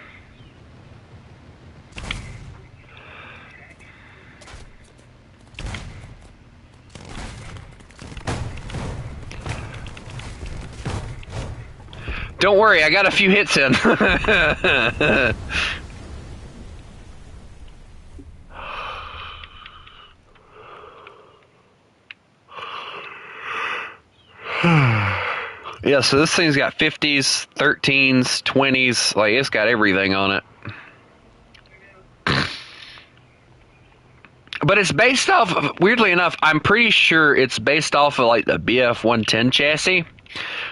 Don't worry, I got a few hits in. Yeah, so this thing's got 50s, 13s, 20s, like it's got everything on it. But it's based off of, weirdly enough, I'm pretty sure it's based off of like the BF 110 chassis.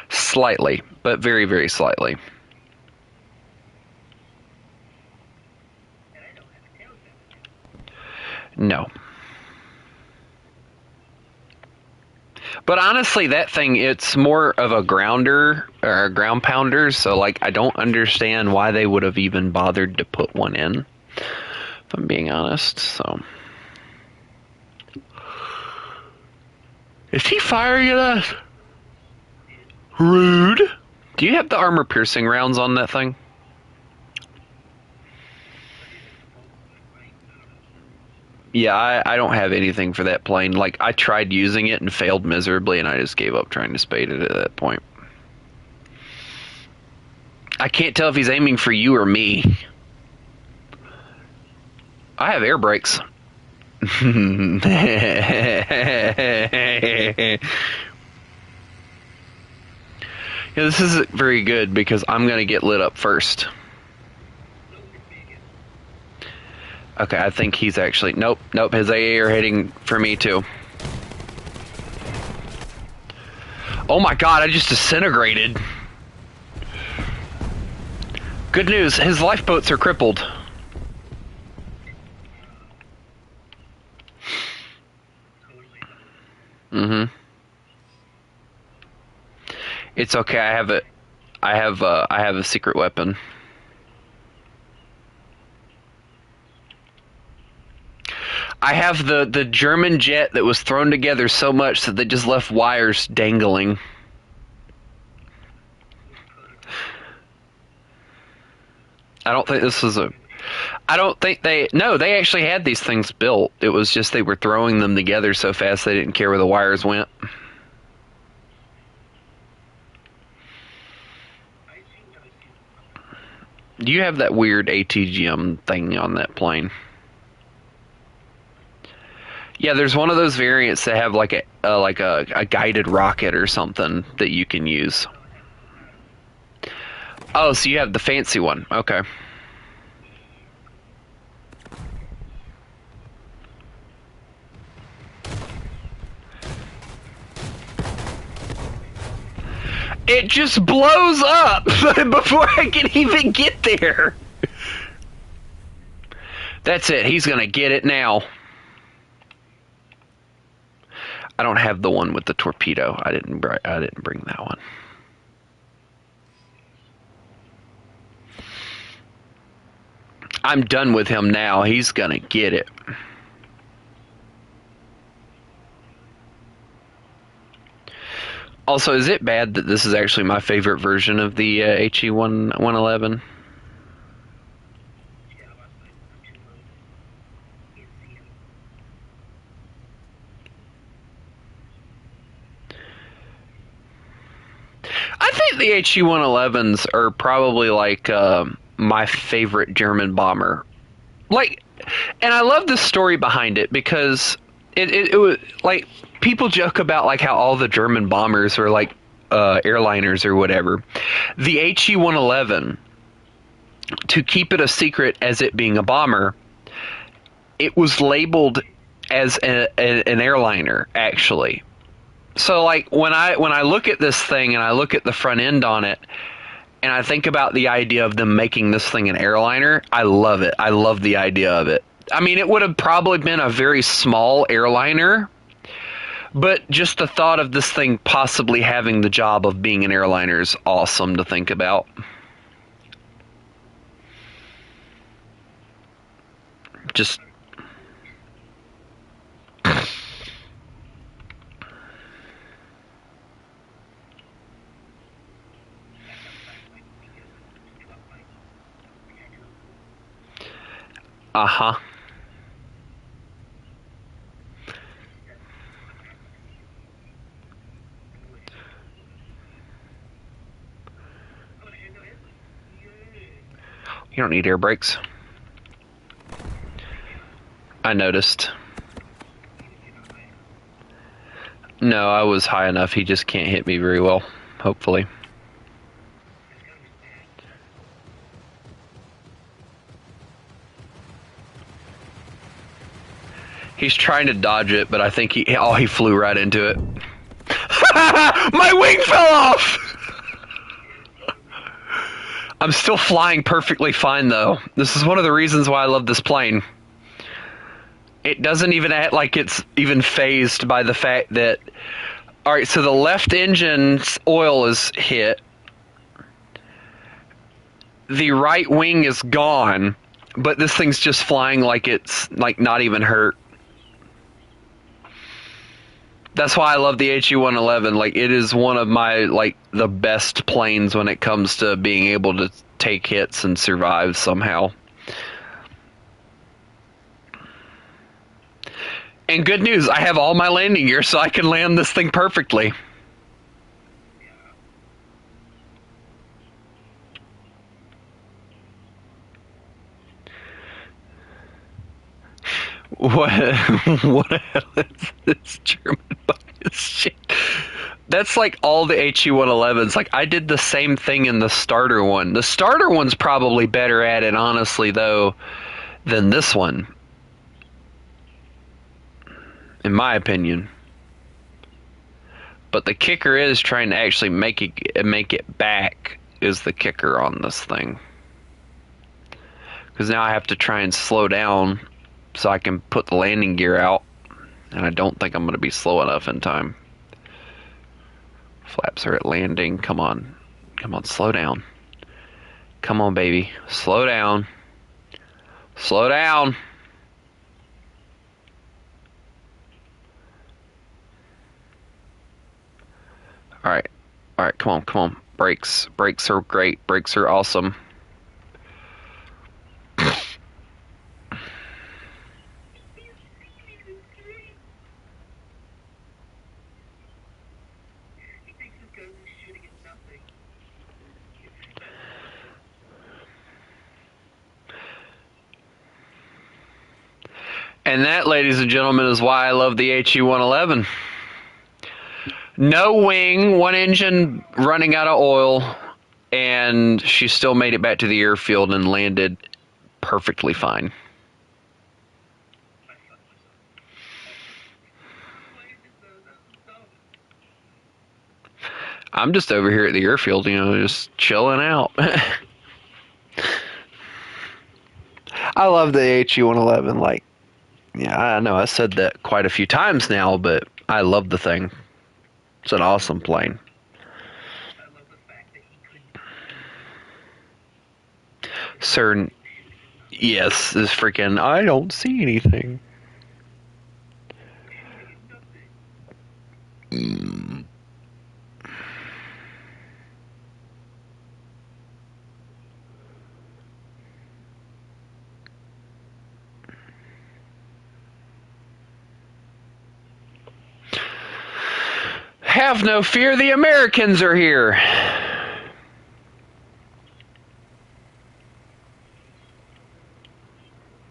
Slightly, but very, very slightly. No. But honestly, that thing, it's more of a grounder or a ground pounder, so like I don't understand why they would have even bothered to put one in, if I'm being honest. So is he firing at us? Rude. Do you have the armor piercing rounds on that thing? Yeah, I don't have anything for that plane. Like, I tried using it and failed miserably, and I just gave up trying to spade it at that point. I can't tell if he's aiming for you or me. I have air brakes. Yeah, this isn't very good because I'm going to get lit up first. Okay, I think he's actually... Nope, his AA are heading for me too. Oh my god, I just disintegrated. Good news, his lifeboats are crippled. Mm-hmm. It's okay, I have it. I have a secret weapon. I have the German jet that was thrown together so much that they just left wires dangling. I don't think this was a... I don't think they... No, they actually had these things built. It was just they were throwing them together so fast they didn't care where the wires went. Do you have that weird ATGM thing on that plane? Yeah, there's one of those variants that have like a guided rocket or something that you can use. Oh, so you have the fancy one. Okay. It just blows up before I can even get there. That's it. He's gonna get it now. I don't have the one with the torpedo. I didn't bring that one. I'm done with him now. He's gonna get it. Also, is it bad that this is actually my favorite version of the HE-111? I think the HE-111s are probably like my favorite German bomber. Like, and I love the story behind it because it was like people joke about like how all the German bombers were like airliners or whatever. The HE-111, to keep it a secret as it being a bomber, it was labeled as an airliner actually. So like when I look at this thing and I look at the front end on it and I think about the idea of them making this thing an airliner, I love it. I love the idea of it. I mean, it would have probably been a very small airliner, but just the thought of this thing possibly having the job of being an airliner is awesome to think about. Just uh-huh. You don't need air brakes. I noticed. No, I was high enough. He just can't hit me very well, hopefully. He's trying to dodge it, but I think he flew right into it. My wing fell off! I'm still flying perfectly fine, though. This is one of the reasons why I love this plane. It doesn't even act like it's even phased by the fact that... Alright, so the left engine's oil is hit. The right wing is gone, but this thing's just flying like it's like not even hurt. That's why I love the HE-111. Like, it is one of my, like, the best planes when it comes to being able to take hits and survive somehow. And good news, I have all my landing gear, so I can land this thing perfectly. What the hell is this German bias shit? That's like all the HE-111s. Like, I did the same thing in the starter one. The starter one's probably better at it, honestly, though, than this one. In my opinion. But the kicker is trying to actually make it back is the kicker on this thing. Because now I have to try and slow down so I can put the landing gear out. And I don't think I'm going to be slow enough in time. Flaps are at landing. Come on. Come on, slow down. Come on, baby. Slow down. Slow down. Alright. Alright, come on, come on. Brakes. Brakes are great. Brakes are awesome. And that, ladies and gentlemen, is why I love the HE-111. No wing, one engine running out of oil, and she still made it back to the airfield and landed perfectly fine. I'm just over here at the airfield, just chilling out. I love the HE-111. Like, yeah, I know I said that quite a few times now, but I love the thing. It's an awesome plane. Sir, yes, is freaking, I don't see anything. Have no fear, the Americans are here.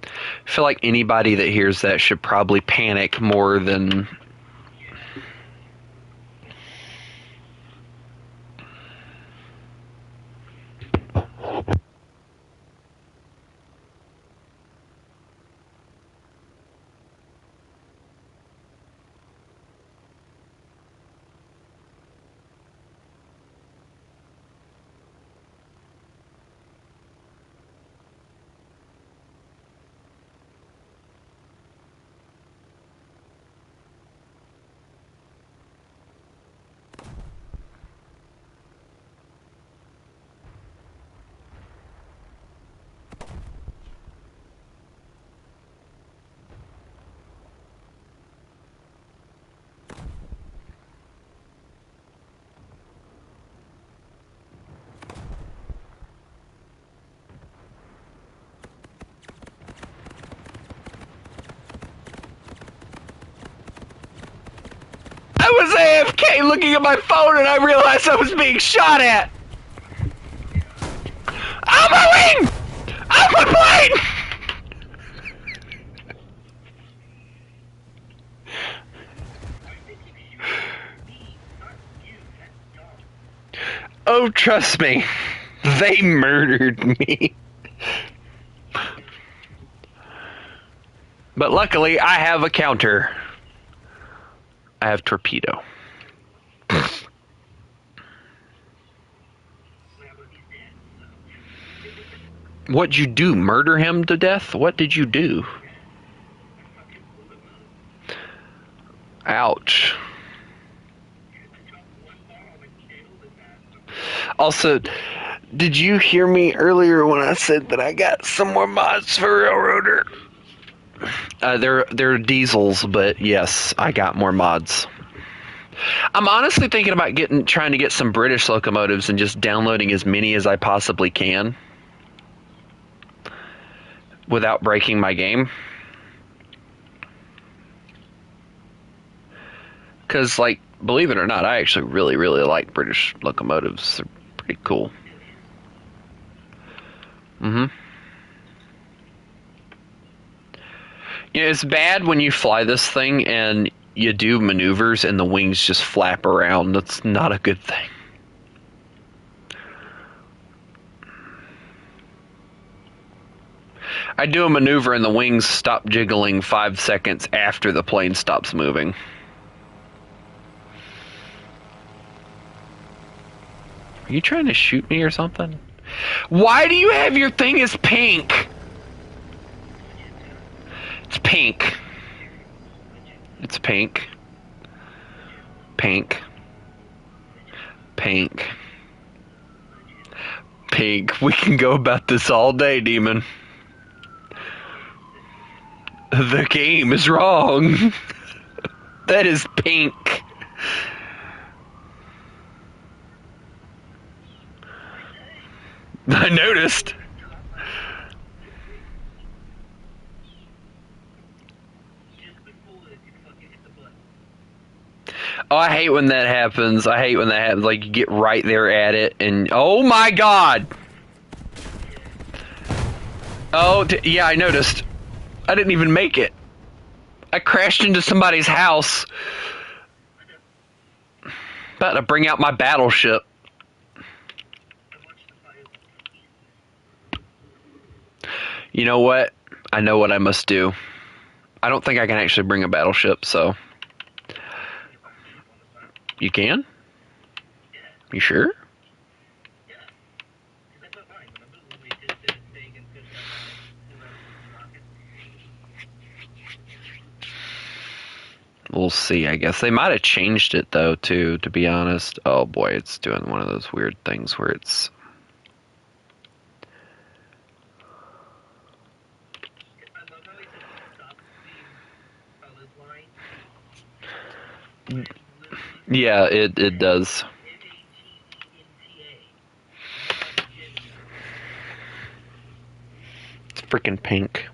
I feel like anybody that hears that should probably panic more than... I was AFK looking at my phone and I realized I was being shot at! On my wing! On my plane! Oh, trust me, they murdered me. But luckily, I have a counter. I have torpedo. What'd you do? Murder him to death? What did you do? Ouch. Also, did you hear me earlier when I said that I got some more mods for Railroader? They're diesels, but yes, I got more mods. I'm honestly thinking about trying to get some British locomotives and just downloading as many as I possibly can without breaking my game. Because, like, believe it or not, I actually really, really like British locomotives. They're pretty cool. It's bad when you fly this thing and you do maneuvers and the wings just flap around. That's not a good thing. I do a maneuver and the wings stop jiggling 5 seconds after the plane stops moving. Are you trying to shoot me or something? Why do you have your thing as pink? It's pink. It's pink. Pink. Pink. Pink. We can go about this all day, Demon. The game is wrong. That is pink. I noticed. Oh, I hate when that happens. I hate when that happens. Like, you get right there at it, and oh my god! Oh, yeah, I noticed. I didn't even make it. I crashed into somebody's house. About to bring out my battleship. You know what? I know what I must do. I don't think I can actually bring a battleship, so... You can? You sure? We'll see, I guess. They might have changed it, though, too, to be honest. Oh, boy, it's doing one of those weird things where it's... Yeah, it does. It's freaking pink.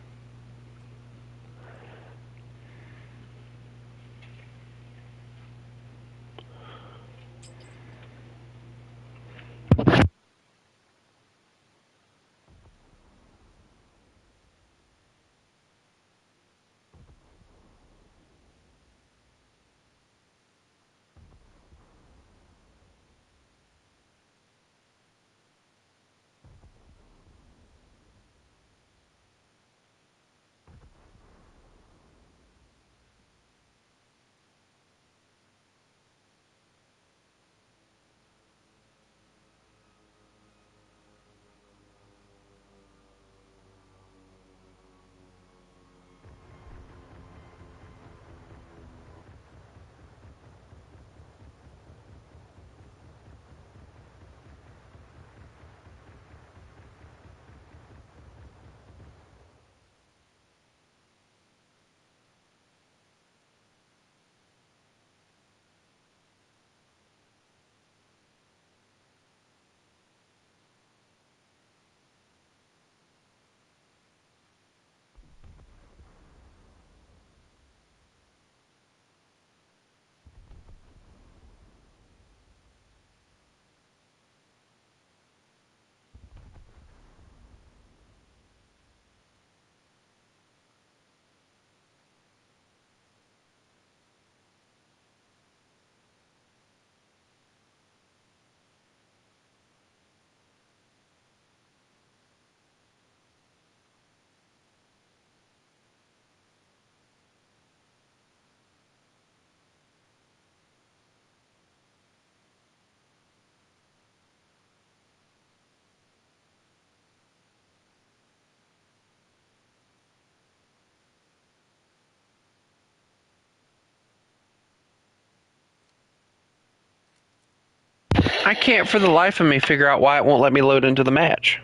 I can't for the life of me figure out why it won't let me load into the match.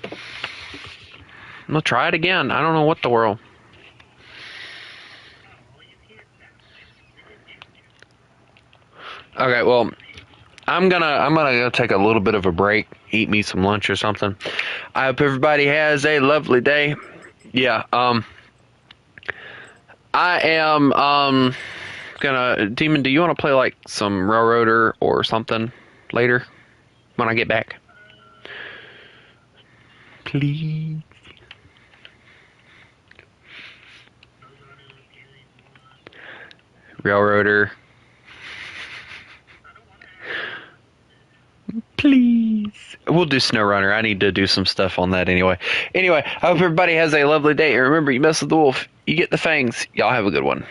I'm gonna try it again. I don't know what the world. Okay, well, I'm gonna go take a little bit of a break, eat me some lunch or something. I hope everybody has a lovely day. Yeah, I am gonna Demon, do you want to play like some Railroader or something later when I get back? Please. Railroader. Please. We'll do SnowRunner. I need to do some stuff on that anyway. Anyway, I hope everybody has a lovely day. And remember, you mess with the wolf, you get the fangs. Y'all have a good one.